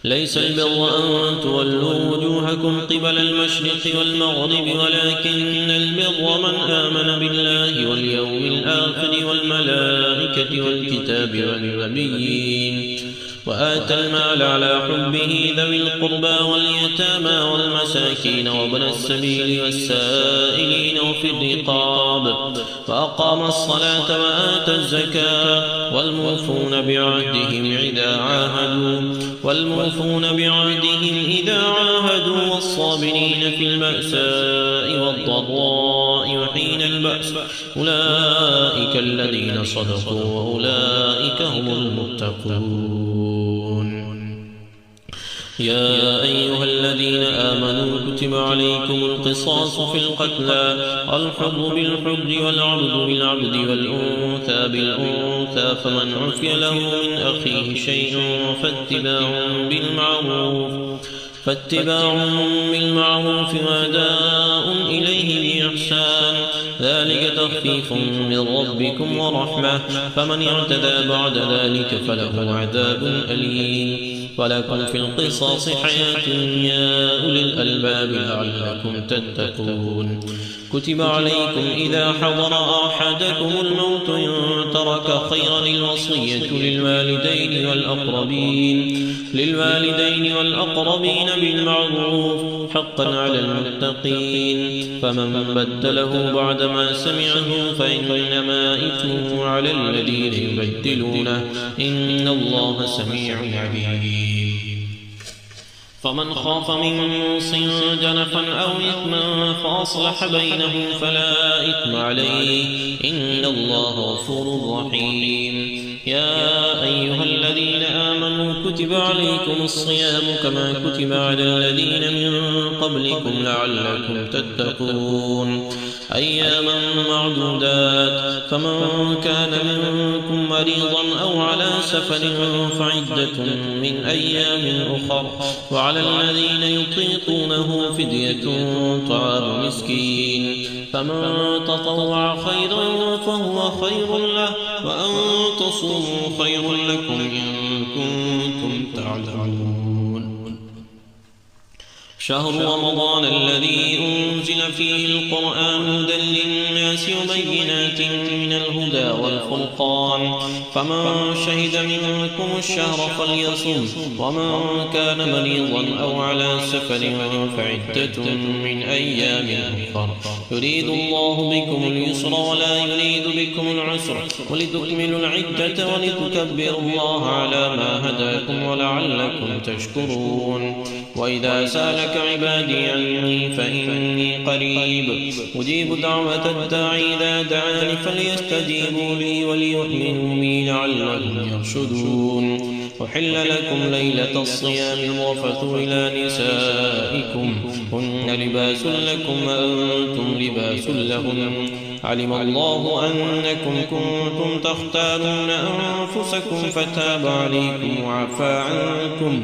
ليس البر أن تولوا وجوهكم قبل المشرق والمغرب ولكن البر من آمن بالله واليوم الآخر والملائكة والكتاب والنبيين وآتى المال على حبه ذوي القربى واليتامى والمساكين وابن السبيل والسائلين وفي الرقاب وأقام الصلاة وآتى الزكاة والموفون بعهدهم إذا عاهدوا والصابرين في البأساء والضراء وحين البأس أولئك الذين صدقوا وأولئك هم المتقون. يا أيها الذين آمنوا كتب عليكم القصاص في القتلى الحر بالحر والعبد بالعبد والأنثى بالأنثى فمن عفي له من أخيه شيء فاتباع بالمعروف وأداء إليه بإحسان ذلك تخفيف من ربكم ورحمة فمن اعتدى بعد ذلك فله عذاب أليم. ولكم في القصاص حياة يا أولي الألباب لعلكم تتقون. كتب عليكم إذا حضر أحدكم الموت إن ترك خيرا الوصية للوالدين والأقربين بالمعروف حقا على المتقين فمن بدله بعدما سمعه فإنما إثمه على الذين يبدلونه إن الله سميع عليم. فمن خاف من موص جنفا أو إثما فأصلح بينهم فلا إثم عليه إن الله غفور رحيم. يا أيها الذين آمنوا كتب عليكم الصيام كما كتب على الذين من قبلكم لعلكم تتقون أياما معدودات فمن كان منكم مريضا أو على سفر فعدة من أيام أخر وعلى الذين يطيقونه فدية طعام مسكين فمن تطوع خيرا فهو خير له وأن تصوموا خير لكم إن كنتم تعلمون. شهر رمضان الذي أنزل فيه القرآن هدى للناس وبينات من الهدى والفرقان فمن شهد منكم الشهر فليصم ومن كان مريضا أو على سفر فعدة من أيام أخر يريد الله بكم اليسر ولا يريد بكم العسر ولتكملوا العدة ولتكبروا الله على ما هداكم ولعلكم تشكرون. وإذا سألك عبادي عني فإني قريب أجيب دعوة الداعي إذا دعاني فليستجيبوا لي وليؤمنوا بي لعلهم يرشدون. أحل لكم ليلة الصيام الرفث إلى نسائكم هن لباس لكم وأنتم لباس لهن علم الله أنكم كنتم تختارون أنفسكم فتاب عليكم وعفى عنكم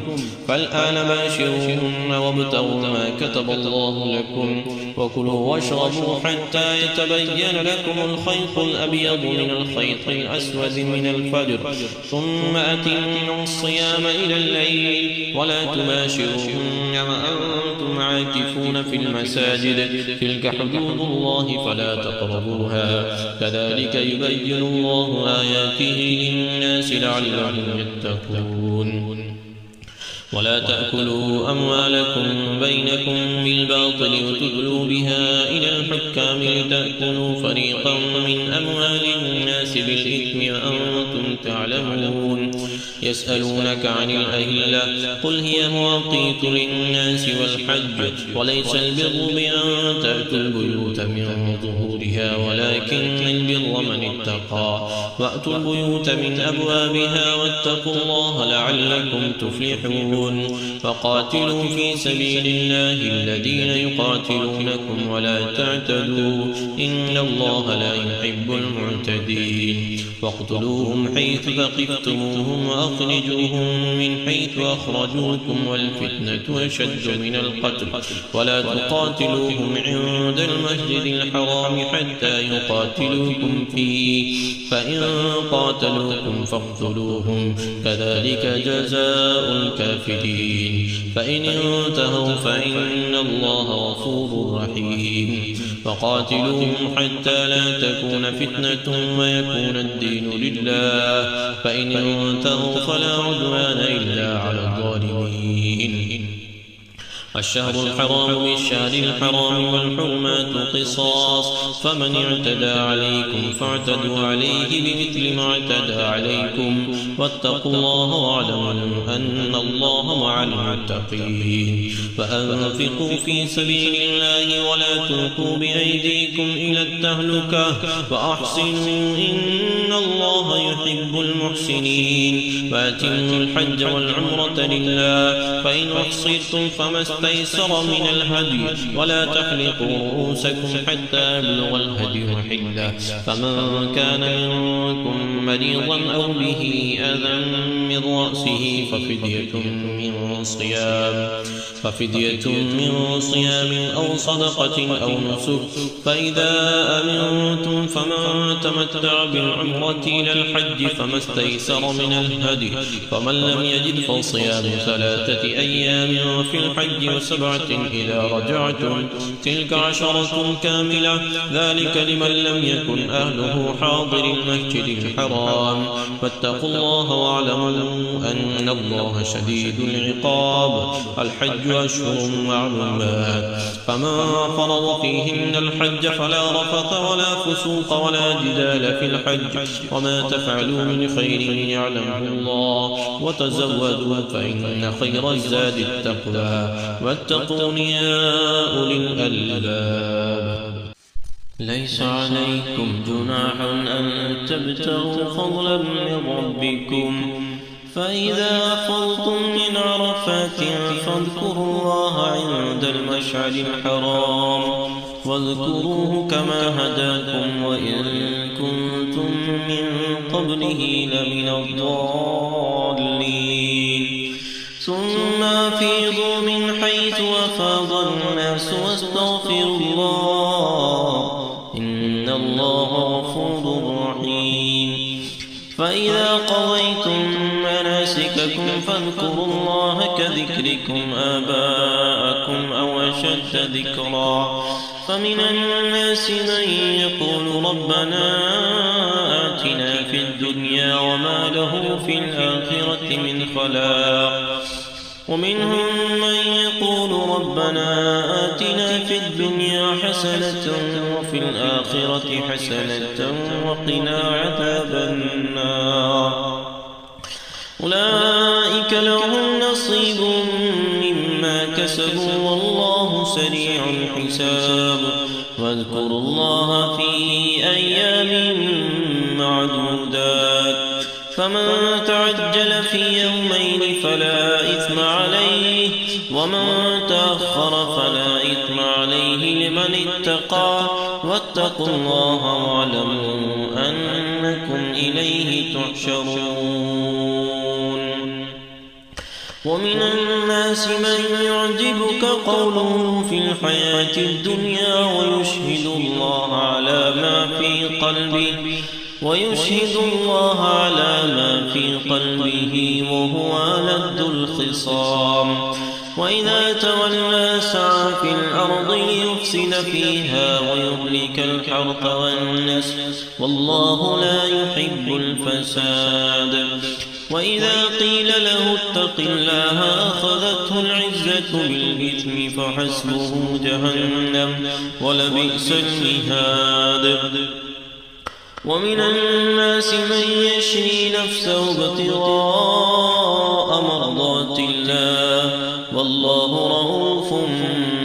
فالآن باشروهن وابتغوا ما كتب الله لكم وكلوا واشربوا حتى يتبين لكم الخيط الأبيض من الخيط الأسود من الفجر ثم أتموا الصيام إلى الليل ولا تباشروهن وأنتم عاكفون في المساجد تلك حدود الله فلا تقربوها كذلك يبين الله آياته للناس لعلهم يتقون. ولا تأكلوا أموالكم بينكم بالباطل وتدلوا بها إلى الحكام لتأكلوا فريقا من أموال الناس بالإثم وأنتم تعلمون. يسألونك عن الأهلة قل هي مواقيت للناس والحج وليس البر بأن تأتوا البيوت من ظهورها ولكن البر من اتقى وأتوا البيوت من أبوابها واتقوا الله لعلكم تفلحون. فقاتلوا في سبيل الله الذين يقاتلونكم ولا تعتدوا إن الله لا يحب المعتدين. واقتلوهم حيث ثقفتموهم وأخرجوهم من حيث أخرجوكم والفتنة أشد من القتل ولا تقاتلوهم عند المسجد الحرام حتى يقاتلوكم فيه فإن قاتلوكم فاقتلوهم كذلك جزاء الكافرين الكافرين فإن انتهوا فإن الله غفور رحيم فقاتلوهم حتى لا تكون فتنة ويكون الدين لله فإن انتهوا فلا عدوان إلا على الظالمين الشهر الحرام بالشهر الحرام والحرمات قصاص فمن اعتدى عليكم فاعتدوا عليه بمثل ما اعتدى عليكم واتقوا الله واعلموا أن الله مع المتقين فأنفقوا في سبيل الله ولا تلقوا بأيديكم إلى التهلكة وأحسنوا إن الله يحب المحسنين وأتموا الحج والعمرة لله فإن أحصرتم فما استيسر من الهدي ولا تحلقوا رؤوسكم حتى يبلغ الهدي محله فمن كان منكم مريضا أو به أذى من رأسه ففدية من صيام أو صدقة أو نسك فإذا أمنتم فمن تمتع بالعمرة إلى الحج فما استيسر من الهدي فمن لم يجد فصيام 3 أيام في الحج و7 إذا رجعتم تلك 10 كاملة ذلك لمن لم يكن أهله حاضر المسجد الحرام فاتقوا الله واعلموا أن الله شديد العقاب الحج أشهر معلومات فمن فرض فيهن الحج فلا رفث ولا فسوق ولا جدال في الحج وما تفعلوا من خير يعلمه الله وتزودوا فإن خير الزاد التقوى واتقون يا أولي الألباب ليس عليكم جناح أن تبتغوا فضلا من ربكم فإذا أفضتم من عرفات فاذكروا الله عند المشعر الحرام واذكروه كما هداكم وإن كنتم من قبله لمن الضالين ثم أفيضوا من حيث أفاض الناس واستغفروا الله إن الله غفور رحيم فإذا قضيتم مناسككم فاذكروا الله كذكركم آباءكم أو أشد ذكرا فمن الناس من يقول ربنا آتنا في الدنيا وما له في الآخرة من خلاق ومنهم من يقول ربنا آتنا في الدنيا حسنة وفي الآخرة حسنة وقنا عذاب النار أولئك لهم نصيب مما كسبوا والله سريع الحساب واذكروا الله في أيام معدودات فمن تعجل في يومين فلا إثم عليه ومن تأخر فلا إثم عليه لمن اتقى واتقوا الله واعلموا أنكم إليه تحشرون ومن الناس من يعجبك قوله في الحياة الدنيا ويشهد الله على ما في قلبه وهو ألد الخصام وإذا تولى سعى في الأرض ليفسد فيها ويهلك الحرث والنسل والله لا يحب الفساد وإذا قيل له اتق الله أخذته العزة بالإثم فحسبه جهنم ولبئس المهاد ومن الناس من يشري نفسه ابتغاء مرضات الله والله رؤوف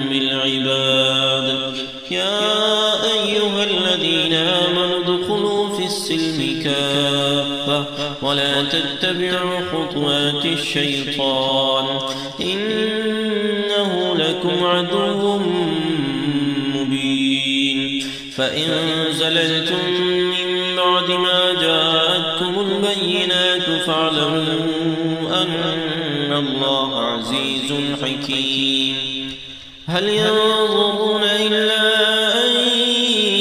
بالعباد يا أيها الذين آمنوا ادخلوا في السلم كافة ولا تتبعوا خطوات الشيطان إنه لكم عدو مبين فإن زللتم من بعد ما جاءتكم البينات فاعلموا أن الله عزيز حكيم هل ينظرون إلا أن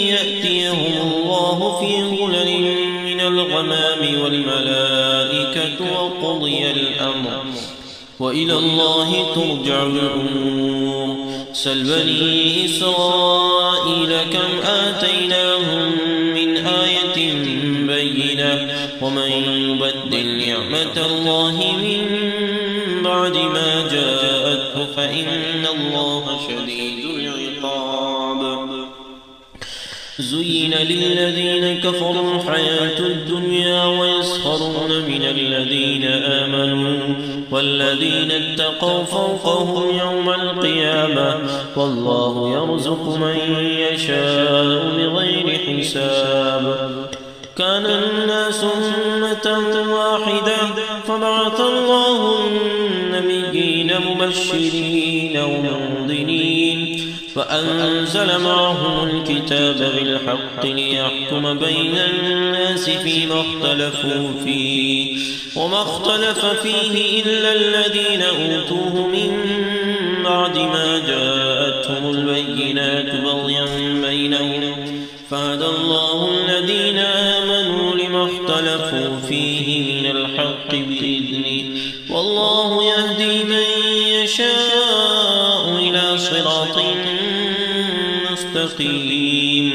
يأتيهم الله في ظلل من الغمام والملائكة وإلى الله ترجع الأمور. سل بني إسرائيل كم آتيناهم من آية بينة ومن يبدل نعمة الله من بعد ما جاءته فإن الله شديد العقاب. زين للذين كفروا الحياة الدنيا ويسخرون من الذين آمنوا والذين اتقوا فوقهم يوم القيامة والله يرزق من يشاء بغير حساب. كان الناس أمة واحدة فبعث الله النبيين مبشرين ومنذرين فأنزل معهم الكتاب بالحق ليحكم بين الناس فيما اختلفوا فيه وما اختلف فيه إلا الذين أوتوه من بعد ما جاءتهم البينات بغيا بينهم فهدى الله الذين آمنوا لما اختلفوا فيه من الحق بإذنه والله يهدي من يشاء إلى صراط مستقيم.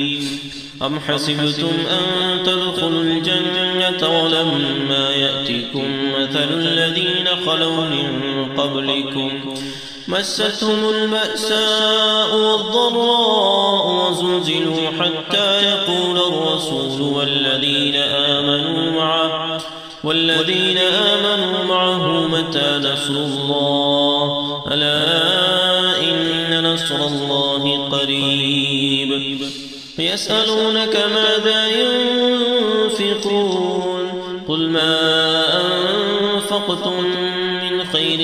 أم حسبتم أن تدخلوا الجنة ولما يأتكم مثل الذين خلوا من قبلكم مستهم البأساء والضراء وزلزلوا حتى يقول الرسول والذين آمنوا معه متى نصر الله ألا إن نصر الله قريب. يسألونك ماذا ينفقون قل ما أنفقتم من خير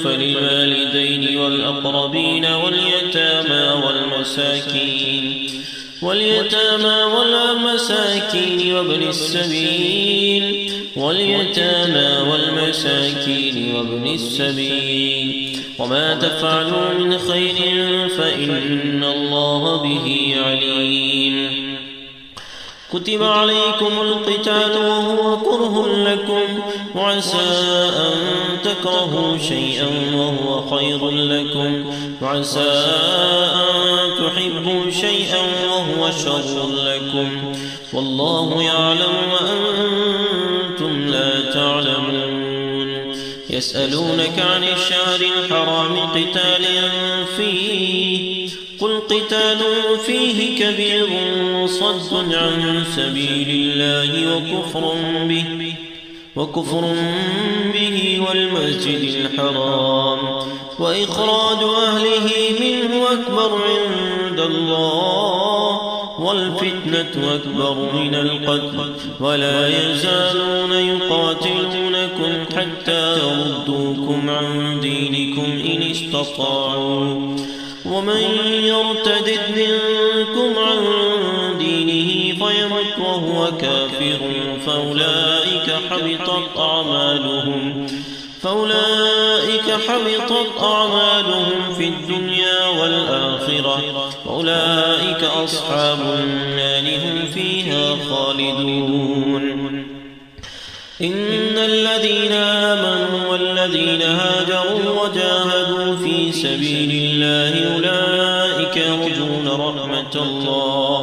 فللوالدين والأقربين واليتامى والمساكين وابن السبيل وما تفعلوا من خير فإن الله به عليم. كتب عليكم القتال وهو كره لكم وعسى أن تكرهوا شيئا وهو خير لكم وعسى أن تحبوا شيئا وهو شر لكم والله يعلم وأنتم لا تعلمون. يسألونك عن الشهر الحرام قتال فيه قل قتال فيه كبير وصد عن سبيل الله وكفر به والمسجد الحرام وإخراج أهله منه أكبر عند الله والفتنة أكبر من القتل ولا يزالون يقاتلونكم حتى يردوكم عن دينكم إن استطاعوا ومن يرتد منكم عن دينه فيمت وهو كافر فأولئك حبطت أعمالهم في الدنيا والآخرة وأولئك أصحاب النار هم فيها خالدون. إن الذين آمنوا والذين هاجروا وجاهدوا في سبيل الله أولئك يرجون رحمة الله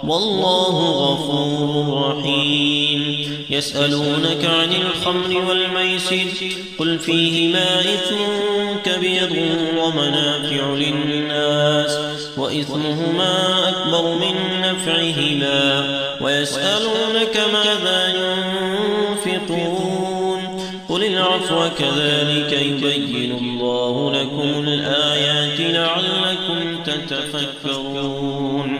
والله غفور رحيم. يسألونك عن الخمر والميسر قل فيهما إثم كبير ومنافع للناس وإثمهما أكبر من نفعهما ويسألونك ماذا ينفقون قل العفو كذلك يبين الله لكم الآيات لعلكم تتفكرون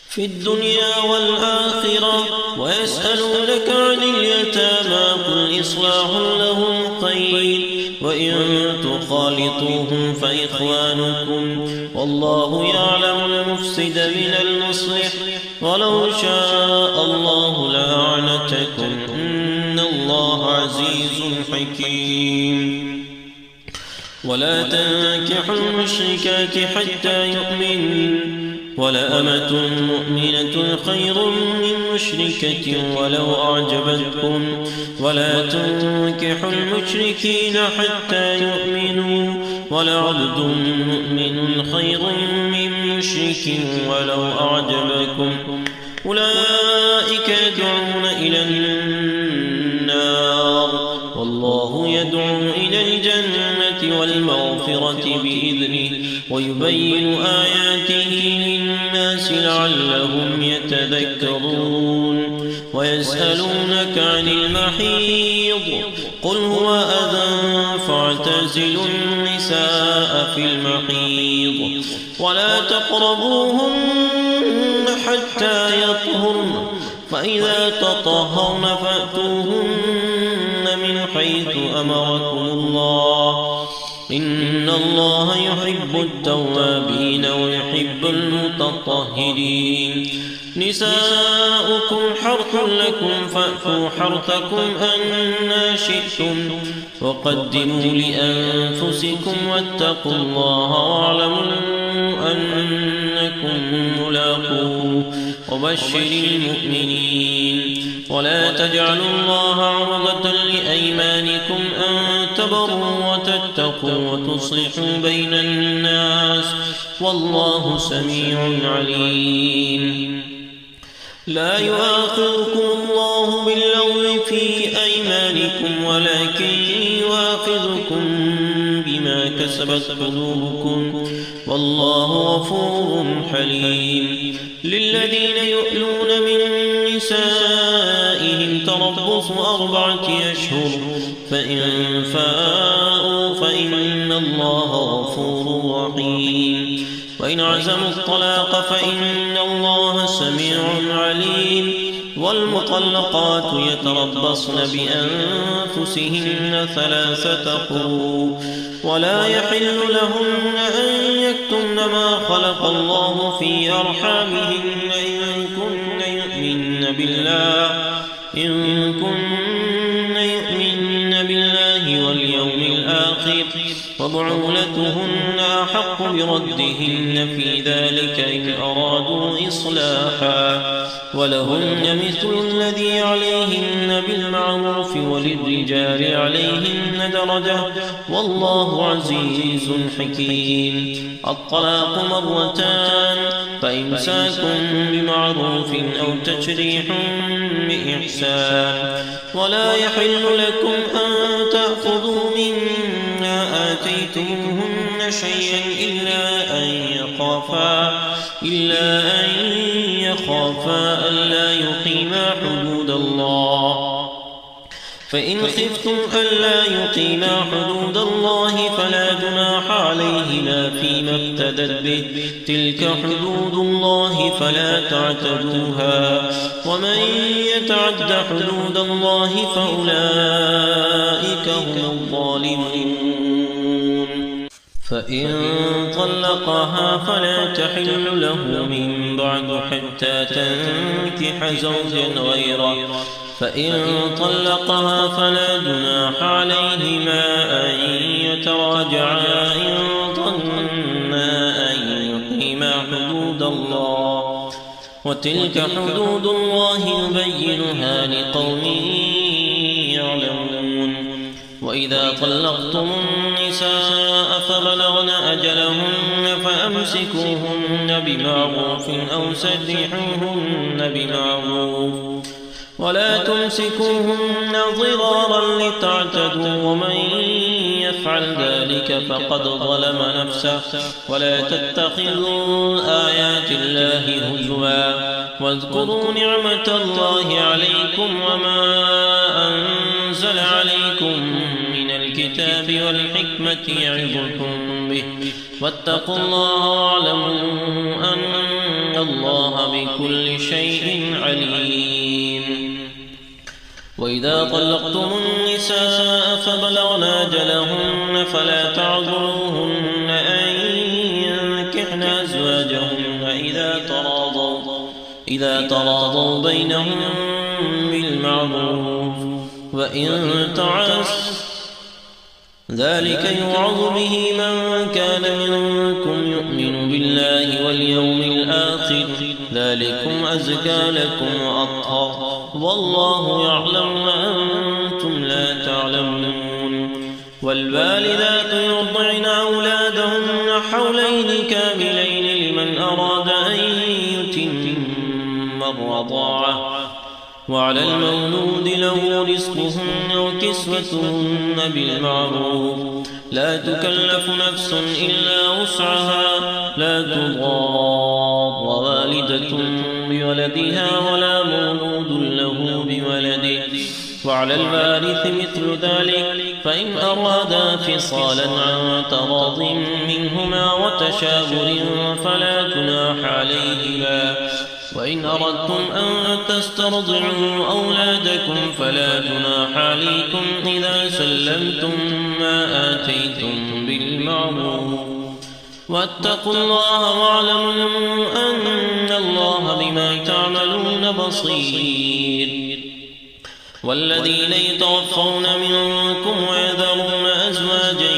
في الدنيا والآخرة. ويسألونك عن اليتامى قل إصلاح لهم خير وإن تخالطوهم فإخوانكم والله يعلم المفسد من المصلح ولو شاء الله لأعنتكم إن الله عزيز حكيم. ولا تنكحوا المشركات حتى يؤمنوا ولأمة مؤمنة خير من مشركة ولو أعجبتكم ولا تنكحوا المشركين حتى يؤمنوا ولعبد مؤمن خير من مشرك ولو أعجبكم أولئك يدعون إلى النار والله يدعو إلى الجنة والمغفرة بإذنه ويبين آياته للناس لعلهم يتذكرون ويسألونك عن المحيض قل هو أذى فاعتزلوا النساء في المحيض ولا تقربوهن حتى يطهرن فإذا تطهرن فأتوهن من حيث أمركم الله إن الله يحب التوابين ويحب المتطهرين نساؤكم حرث لكم فأتوا حرثكم أنى شئتم وقدموا لأنفسكم واتقوا الله واعلموا أنكم ملاقوه وبشر المؤمنين ولا تجعلوا الله عرضة لأيمانكم أن تبروا وتتقوا وتصلحوا بين الناس والله سميع عليم لا يؤاخذكم الله باللغو في أيمانكم ولكن يؤاخذكم بما كسبت قلوبكم والله غفور حليم للذين يؤلون من نسائهم تربص 4 أشهر فإن فاءوا فإن الله غفور رحيم وإن عزموا الطلاق فإن الله سميع عليم والمطلقات يتربصن بأنفسهن 3 قروء ولا يحل لهن أن يكتمن ما خلق الله في أرحامهن إن كن يؤمن بالله واليوم الآخر وبعولتهن أحق بردهن في ذلك إن أرادوا إصلاحا ولهن مثل الذي عليهن بالمعروف وللرجال عليهن درجة والله عزيز حكيم الطلاق 2 فإمساك بمعروف أو تشريح بإحسان ولا يحل لكم أن تأخذوا مما آتيتموهن شيئا إلا أن يخافا ألا يقيما حدود الله فإن خفتم ألا يقيما حدود الله فلا جناح عليهما فيما افتدت به تلك حدود الله فلا تعتدوها ومن يتعد حدود الله فأولئك هم الظالمون فإن طلقها فلا تحل له من بعد حتى تنكح زوجا غيره فإن طلقها فلا جناح عليهما أن يتراجعا إن ظنا أن يقيما حدود الله وتلك حدود الله يبينها لقوم يعلمون وإذا طلقتم النساء فبلغن أجلهن فأمسكوهن بمعروف أو سرحوهن بمعروف ولا تمسكوهن ضرارا لتعتدوا ومن يفعل ذلك فقد ظلم نفسه ولا تتخذوا آيات الله هزوا واذكروا نعمة الله عليكم وما أنزل عليكم من الكتاب والحكمة يعظكم به واتقوا الله واعلموا أن الله بكل شيء عليم وإذا طلقتم النساء فبلغن أجلهن فلا تعذروهن أن ينكحن أزواجهن إذا تراضوا بينهم بالمعروف وإن ذلك يوعظ به من كان منكم يؤمن بالله واليوم الآخر ذلكم أزكى لكم وأطهر والله يعلم وأنتم لا تعلمون والوالدات يرضعن أولادهن حولين كاملين لمن أراد أن يتم الرضاعة وعلى المولود له رزقهن وكسوتهن بالمعروف لا تكلف نفس إلا وسعها لا تضار والدة بولدها ولا مولود له بولده وعلى الوارث مثل ذلك فإن أرادا فصالا عن تراض منهما وتشاور فلا جناح عليهما وإن أردتم أن تسترضعوا أولادكم فلا جناح عليكم إذا سلمتم ما آتيتم بالمعروف واتقوا الله واعلموا أن الله بما تعملون بصير والذين يتوفون منكم ويذرون أزواجا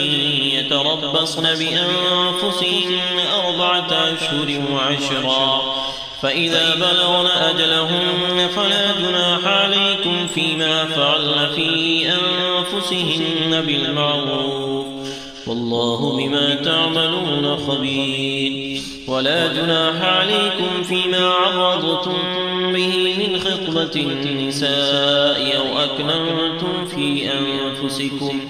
يتربصن بأنفسهن 4 أشهر وعشرا فإذا بلغن أجلهن فلا جناح عليكم فيما فعلن في أنفسهن بالمعروف والله بما تعملون خبير ولا جناح عليكم فيما عرضتم به من خطبة النساء أو أكننتم في أنفسكم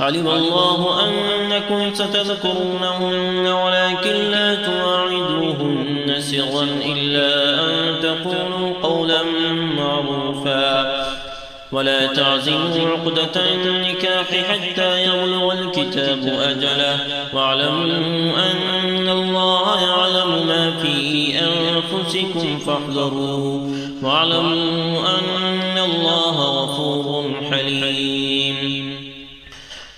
علم الله أنكم ستذكرونهن ولكن لا تواعدوهن سرا إلا أن تقولوا قولا معروفا ولا تعزموا عقدة النكاح حتى يبلغ الكتاب أجله واعلموا أن الله يعلم ما في أنفسكم فاحذروه واعلموا أن الله غفور حليم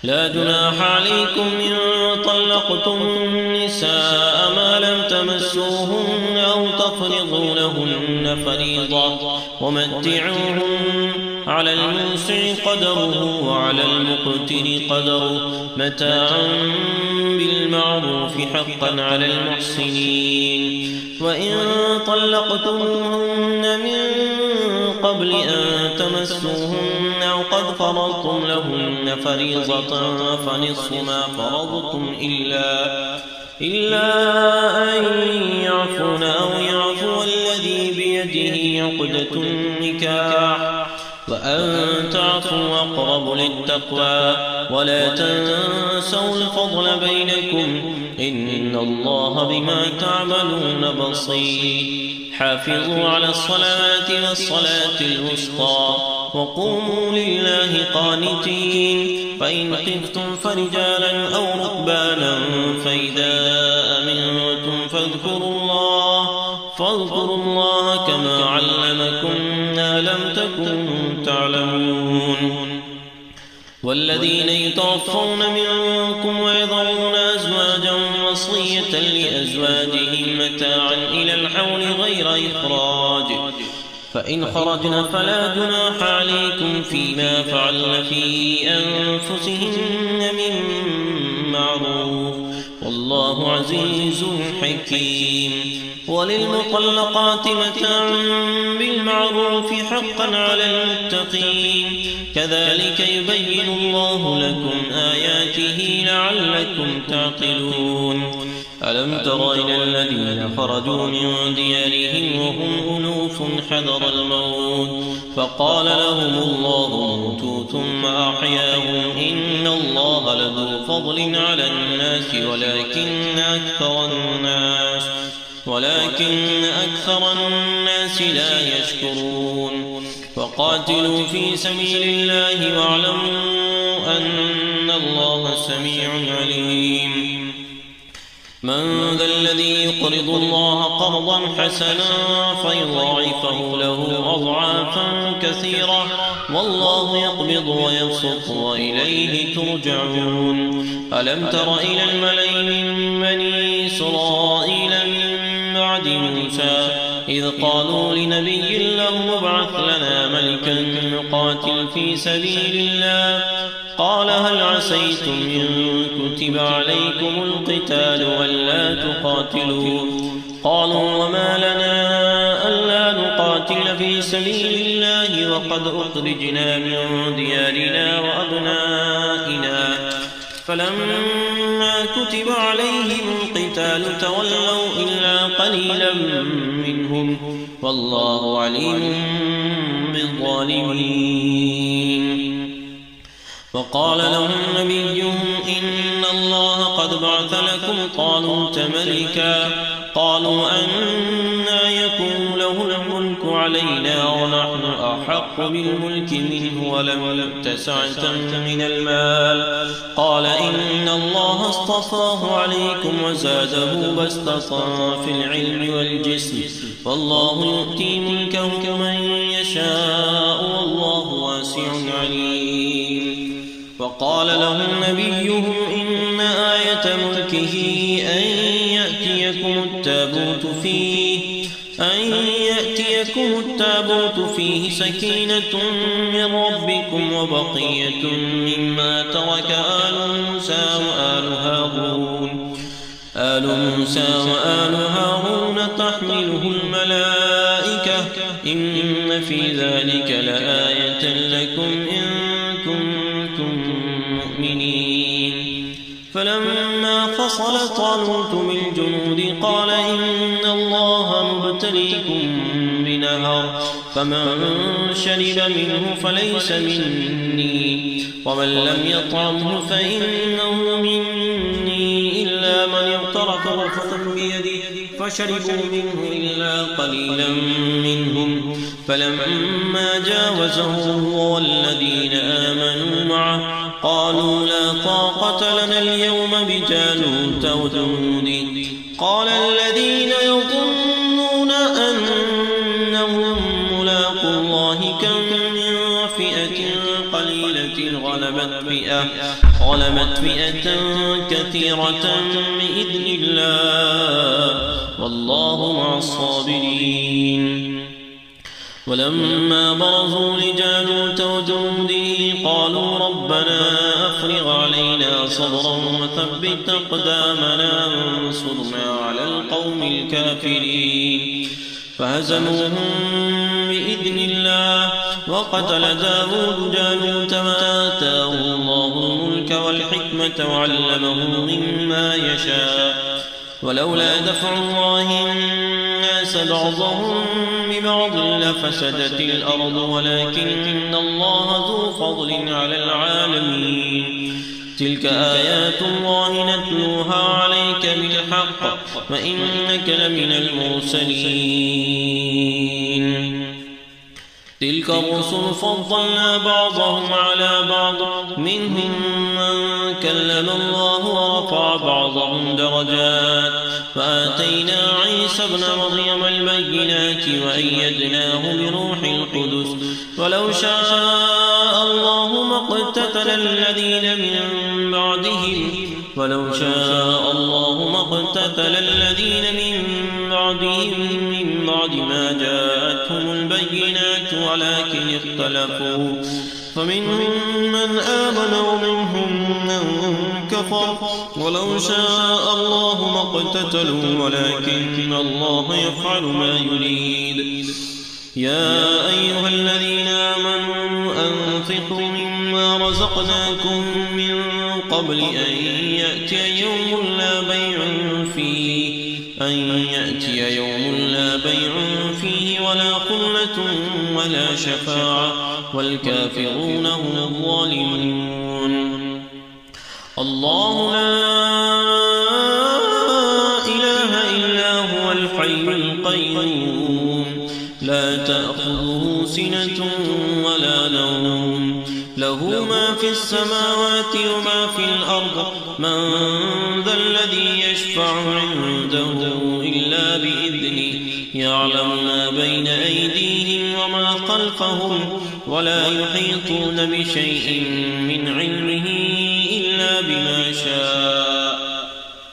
لا جناح عليكم إن طلقتم النساء ما لم تمسوهن أو تفرضوا لهن فريضة ومتعوهن على الموسع قدره وعلى المقتر قدره متاعا بالمعروف حقا على المحسنين وإن طلقتموهن من قبل أن تمسوهن أو قد فرضتم لهن فريضة فنصف ما فرضتم إلا أن يعفون أو يعفو الذي بيده عقدة النكاح وأن تعفوا أقرب للتقوى ولا تنسوا الفضل بينكم إن الله بما تعملون بصير حافظوا على الصلاة والصلاة الوسطى وقوموا لله قانتين فإن خفتم فرجالا أو ركبانا فإذا أمنتم فاذكروا الله كما علمكم ما لم تكونوا تعلمون والذين يتوفون منكم ويذرون أزواجا وصية لأزواجهم متاعا إلى الحول غير إخراج فإن خرجن فلا جناح عليكم فيما فعلن في أنفسهن من معروف والله عزيز حكيم وللمطلقات متاع بالمعروف حقا على المتقين كذلك يبين الله لكم آياته لعلكم تعقلون ألم تر إلى الذين خرجوا من ديارهم وهم ألوف حذر الموت فقال لهم الله موتوا ثم أحياهم إن الله لذو فضل على الناس ولكن أكثر الناس لا يشكرون وقاتلوا في سبيل الله واعلموا أن الله سميع عليم من ذا الذي يقرض الله قرضا حسنا فيضاعفه له أضعافا كثيرة والله يقبض ويبسط وإليه ترجعون ألم تر إلى الملأ من بني إسرائيل من بعد موسى إذ قالوا لنبي له ابعث لنا ملكا نقاتل في سبيل الله قال هل عسيتم إن كتب عليكم القتال ألا تقاتلوا قالوا وما لنا ألا نقاتل في سبيل الله وقد أخرجنا من ديارنا وأبنائنا فلما كتب عليهم القتال تولوا إلا قليلا منهم والله عليم بالظالمين. وقال لهم نبيهم إن الله قد بعث لكم طالوت ملكا قالوا أنى يكون له الملك علينا ونحن أحق بالملك منه ولم يؤت سعة من المال قال إن الله اصطفاه عليكم وزاده بسطة في العلم والجسم والله يؤتي ملكه من يشاء والله واسع عليم. وقال لهم نبيهم إن آية ملكه أن يأتيكم التابوت فيه سكينة من ربكم وبقية مما ترك آل موسى وآل هارون تحمله الملائكة إن في ذلك لآية لكم إن كنتم مؤمنين. فلما فصل طالوت بالجنود قال إن الله مبتليكم بنهر فمن شرب منه فليس مني ومن لم يطعمه فإنه مني إلا من اغترف غرفة بيده فشربوا منه إلا قليلا منهم فلما جاوزه هو والذين آمنوا معه قالوا لا طاقة لنا اليوم بجالوت وجنوده قال الذين يظنون أنهم ملاقو الله كم من فئة قليلة غلبت فئة كثيرة بإذن الله والله مع الصابرين. ولما برزوا لجالوت وجنوده قالوا ربنا أفرغ علينا صبرا وثبت أقدامنا وانصرنا على القوم الكافرين فهزموهم بإذن الله وقتل داود جالوت وآتاه الله الملك والحكمة وعلمه مما يشاء ولولا دفع الله الناس بعضهم ببعض لفسدت الأرض ولكن الله ذو فضل على العالمين. تلك آيات الله نتلوها عليك بالحق وإنك لمن المرسلين. تلك الرسل فضلنا بعضهم على بعض منهم من كلم الله ورفع بعضهم درجات فآتينا عيسى ابن مريم البينات وأيدناه بروح القدس ولو شاء الله ما اقتتل الذين من بعدهم من بعد ما جاءتهم البينات ولكن اختلفوا فمنهم من آمن ومنهم من كفر ولو شاء الله ما اقتتلوا ولكن الله يفعل ما يريد. يا أيها الذين آمنوا أنفقوا مما رزقناكم من قبل أن يأتي يوم لا بيع فيه ولا قلة ولا شفاعة والكافرون هم الظالمون. الله لا إله إلا هو الحي القيوم لا تأخذه سنة ولا نوم له ما في السماوات وما في الأرض من ذا الذي يشفع عنده إلا بإذنه يعلم ما بين أيديهم وما خلفهم ولا يحيطون بشيء من علمه إلا بما شاء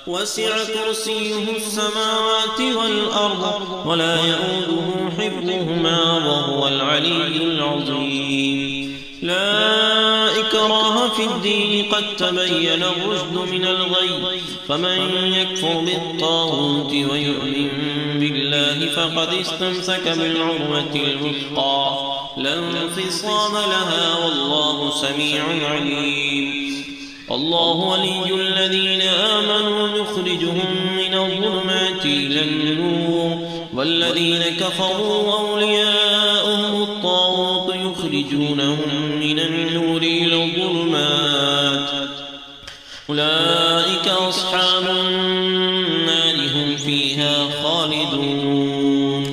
وسع كرسيه السماوات والأرض ولا يؤوده حفظهما وهو العلي العظيم. لا إكراه إكراه في الدين قد تبين الرشد من الغي فمن يكفر بالطاغوت ويؤمن بالله فقد استمسك بالعروة الوثقى لا انفصام لها والله سميع عليم الله ولي الذين آمنوا يخرجهم من الظلمات إلى النور والذين كفروا أولياؤهم الطاغوت يخرجونهم من النور إلى الظلمات أولئك أصحاب النار هم فيها خالدون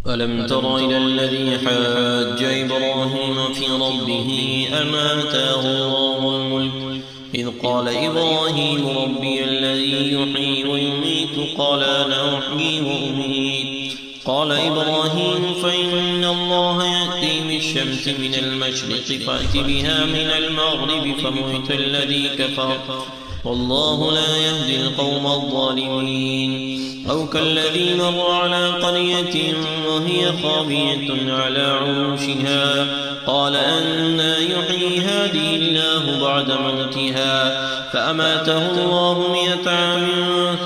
ألم تر إلى الذي حاج إبراهيم في ربه أن آتاه الله الملك إذ قال إبراهيم ربي الذي يحيي ويميت قال أنا أحيي وأميت قال إبراهيم فإن الله يأتي بالشمس من المشرق فأت بها من المغرب فمحت الذي كفر والله لا يهدي القوم الظالمين أو كالذي مر على قرية وهي خاوية على عروشها قال أنى يحيي هذه الله بعد موتها فأماته الله 100 عام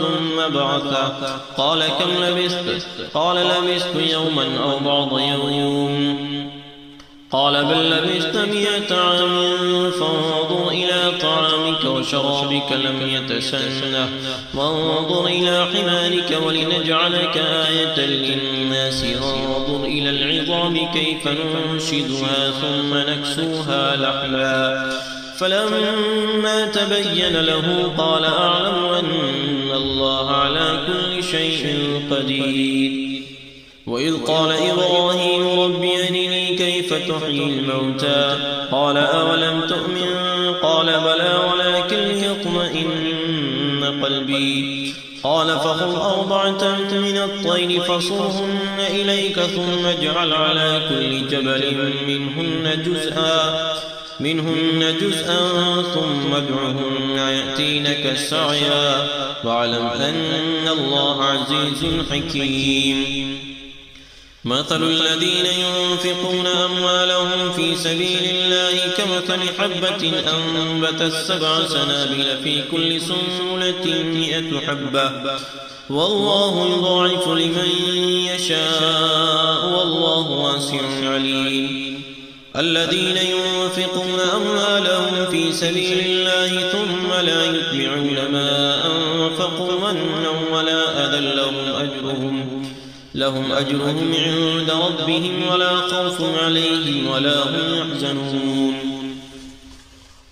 ثم بعثه قال كم لبثت قال لبثت يوما أو بعض يوم قال بل لبثت 100 عام فانظر إلى طعامك وشرابك لم يتسنه وانظر إلى حمارك ولنجعلك آية للناس وانظر إلى العظام كيف ننشدها ثم نكسوها لحما فلما تبين له قال أعلم أن الله على كل شيء قدير وإذ قال إبراهيم رب أرني كيف تحيي الموتى قال أولم تؤمن قال بلى ولكن ليطمئن قلبي قال فخذ 4 من الطير فصرهن إليك ثم اجعل على كل جبل منهن جزءا ثم ادعهن يأتينك سعيا واعلم أن الله عزيز حكيم مثل الذين ينفقون أموالهم في سبيل الله كمثل حبة أنبتت 7 سنابل في كل سنبلة 100 حبة والله يضاعف لمن يشاء والله واسع عليم الذين ينفقون أموالهم في سبيل الله ثم لا يتبعون ما أنفقوا منا ولا أذى لهم أجرهم عند ربهم ولا خوف عليهم ولا هم يحزنون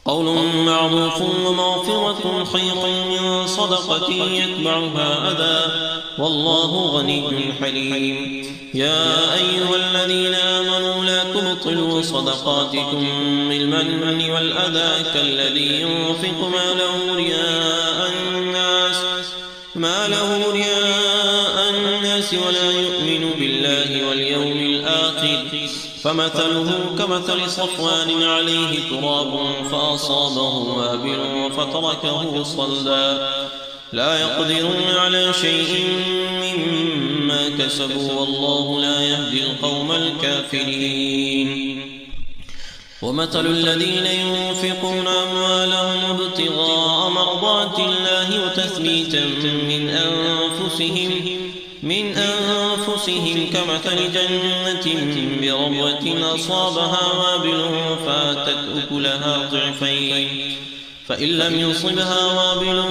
قول معروف ومغفرة خير من صدقة يتبعها أذى والله غني حليم يا أيها الذين آمنوا لا تبطلوا صدقاتكم بالمن والأذى كالذي ينفق ماله رياء الناس ولا يؤمن بالله واليوم الآخر فمثله كمثل صفوان عليه تراب فأصابه وابل فتركه صلدا لا يقدرون على شيء مما كسبوا والله لا يهدي القوم الكافرين ومثل الذين ينفقون أموالهم ابتغاء مرضات الله وتثبيتا من أنفسهم كمثل جنة بربوة أصابها وابل فآتت أكلها ضعفين فإن لم يصبها وابل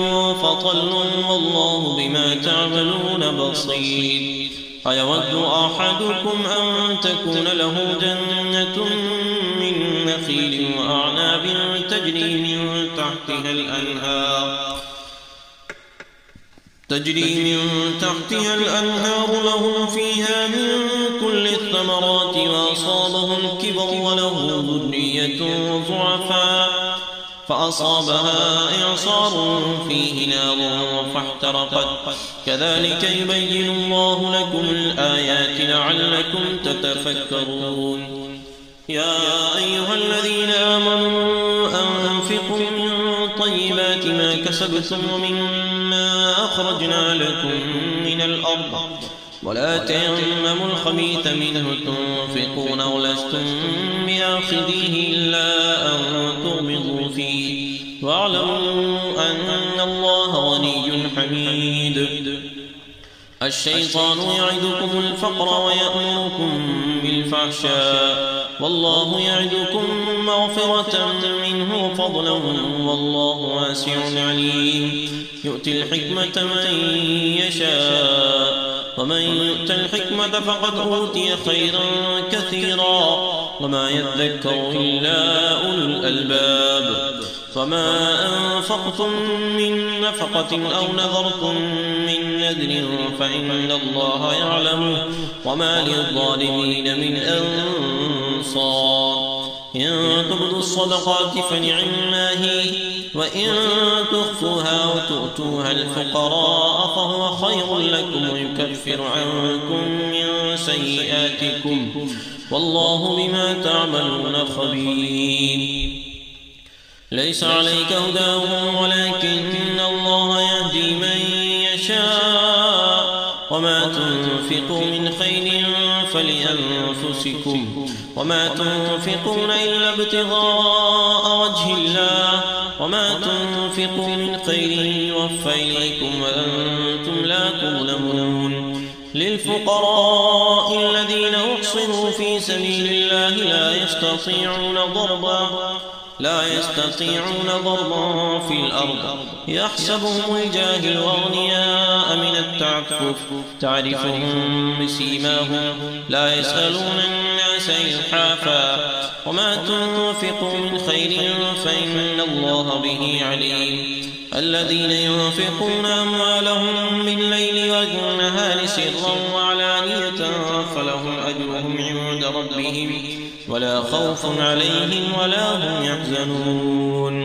فطل والله بما تعملون بصير أيود أحدكم أن تكون له جنة من نخيل وأعناب تجري من تحتها الأنهار له فيها من كل الثمرات وأصابه الكبر وله ذرية ضعفاء فأصابها إعصار فيه نار فاحترقت كذلك يبين الله لكم الآيات لعلكم تتفكرون يا أيها الذين آمنوا أنفقوا من طيبات ما كسبتم ومما أخرجنا لكم من الأرض ولا تيمموا الخبيث منه تنفقون ولستم بآخذيه إلا أن تغمضوا فيه واعلموا أن الله غني حميد. الشيطان يعدكم الفقر ويأمركم بالفحشاء والله يعدكم مغفرة منه وفضلا والله واسع عليم. يؤتي الحكمة من يشاء ومن يؤت الحكمة فقد أوتي خيرا كثيرا وما يذكر إلا أولو الألباب. فما أنفقتم من نفقة أو نذرتم من نذر فإن الله يعلمه وما للظالمين من أنصار. إن تبدوا الصدقات فنعما هي وإن تخفوها وتؤتوها الفقراء فهو خير لكم ويكفر عنكم من سيئاتكم والله بما تعملون خبير. ليس عليك هداهم ولكن الله يهدي من يشاء وما تنفقوا من خير فلأنفسكم وما تنفقون إلا ابتغاء وجه الله وما تنفقوا من خير يوفى إليكم وأنتم لا تظلمون. للفقراء الذين أحصروا في سبيل الله لا يستطيعون ضربا في الأرض يحسبهم الجاهل أغنياء من التعفف تعرفهم بسيماهم لا يسألون الناس إلحافا وما تنفقوا من خير فإن الله به عليم. الذين ينفقون أموالهم بالليل والنهار سرا وعلانية فلهم أجرهم عند ربهم ولا خوف عليهم ولا هم يحزنون.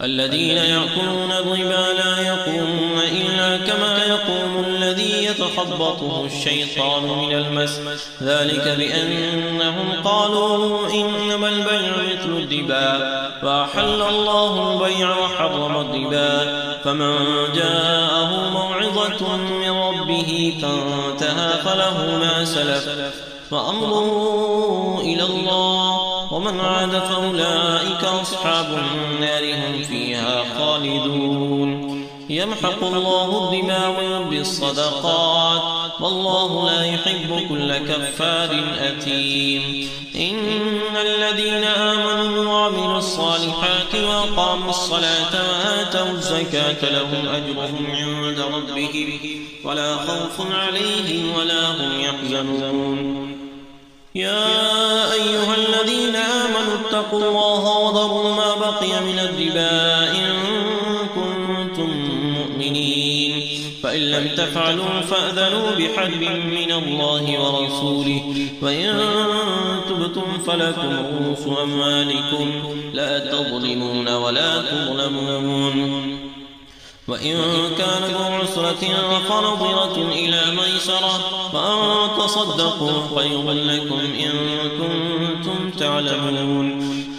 الذين يأكلون الربا لا يقومون إلا كما يقوم الذي يتخبطه الشيطان من المس ذلك بأنهم قالوا إنما البيع مثل الربا فأحل الله البيع وحرم الربا. فمن جاءه موعظة من ربه فانتهى فله ما سلف وأمره إلى الله ومن عاد فأولئك أصحاب النار هم فيها خالدون. يمحق الله الربا ويربي الصدقات والله لا يحب كل كفار أثيم. إن الذين آمنوا وعملوا الصالحات وأقاموا الصلاة وآتوا الزكاة لهم أجرهم عند ربهم ولا خوف عليهم ولا هم يحزنون. يا أيها الذين آمنوا اتقوا الله وذروا ما بقي من الربا إن كنتم مؤمنين فإن لم تفعلوا فأذنوا بحرب من الله ورسوله وإن تبتم فلكم رؤوس أموالكم لا تظلمون ولا تظلمون. وإن كان ذو عسرة فنظرة إلى ميسرة فأن تصدقوا خير لكم إن كنتم تعلمون.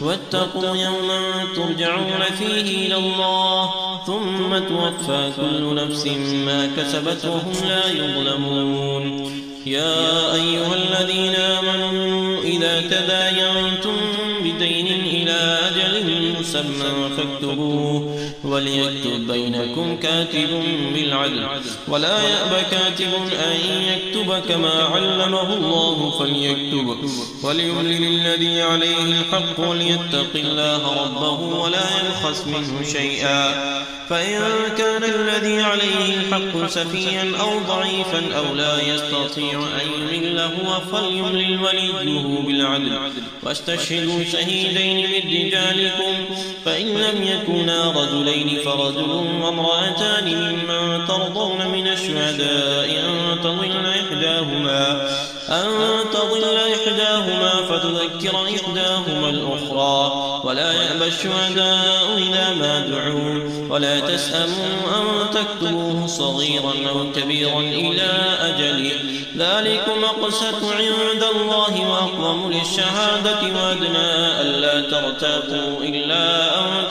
واتقوا يوما ترجعون فيه إلى الله ثم توفى كل نفس ما كسبت وهم لا يظلمون. يا أيها الذين آمنوا إذا تداينتم بدين إلى أجل مسمى فاكتبوه وليكتب بينكم كاتب بالعدل ولا يأب كاتب أن يكتب كما علمه الله فليكتب وليملل الذي عليه الحق وليتق الله ربه ولا يبخس منه شيئا. فإن كان الذي عليه الحق سفيا أو ضعيفا أو لا يستطيع أن يمل هو فليملل وليه بالعدل واستشهدوا شهيدين من رجالكم فإن لم يكونا رجلين فرجل وامرأتان ممن ترضون من الشهداء أن تضل إحداهما فتذكر إحداهما الأخرى ولا يأبى الشهداء إذا ما دعوا ولا تسأموا أن تكتبوه صغيرا أو كبيرا إلى أجله ذلكم أقسط عند الله وأقوم للشهادة وأدنى ألا ترتابوا إلا أن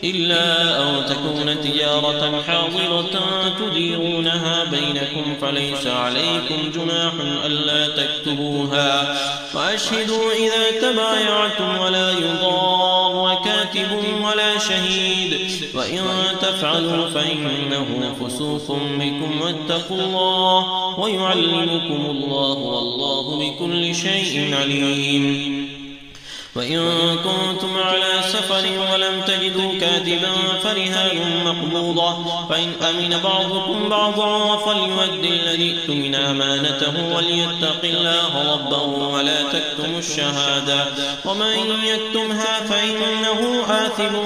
إلا أن تكون تجارة حاضرة تديرونها بينكم فليس عليكم جناح ألا تكتبوها وأشهدوا إذا تبايعتم ولا يضار كاتب ولا شهيد وإن تفعلوا فإنه فسوق بكم واتقوا الله ويعلمكم الله والله بكل شيء عليم. وإن كنتم على سفر ولم تجدوا كاتبا فرهان مقبوضة فإن أمن بعضكم بعضا فليؤد الذي اؤتمن أمانته وليتق الله ربه ولا تكتموا الشهادة ومن يكتمها فإنه آثم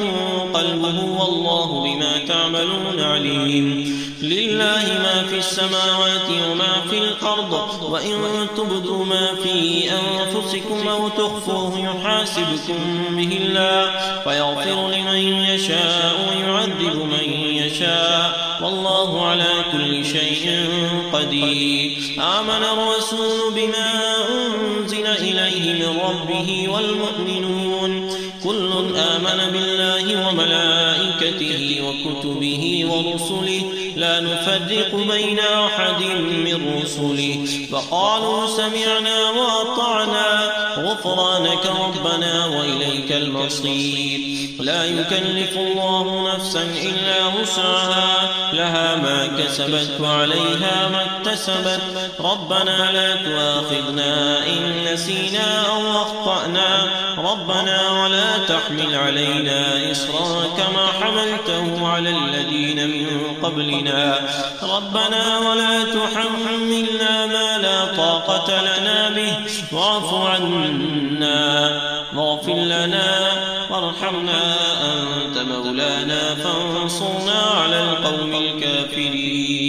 قلبه والله بما تعملون عليم. لله ما في السماوات وما في الأرض وإن تبدوا ما في أنفسكم أو تخفوه يحاسبكم به الله فيغفر لمن يشاء ويعذب من يشاء والله على كل شيء قدير. آمن الرسول بما أنزل إليه من ربه والمؤمنون كل آمن بالله وملائكته وكتبه ورسله لا نفرق بين أحد من رسله وقالوا سمعنا وأطعنا غفرانك ربنا وإليك المصير. لا يكلف الله نفسا إلا وسعها لها ما كسبت وعليها ما اكتسبت ربنا لا تؤاخذنا إن نسينا أو أخطأنا ربنا ولا تحمل علينا إصرا كما حملته على الذين من قبلنا ربنا ولا تحملنا ما لا طاقة لنا به واعف عنا واغفر لنا وارحمنا أنت مولانا فانصرنا على القوم الكافرين.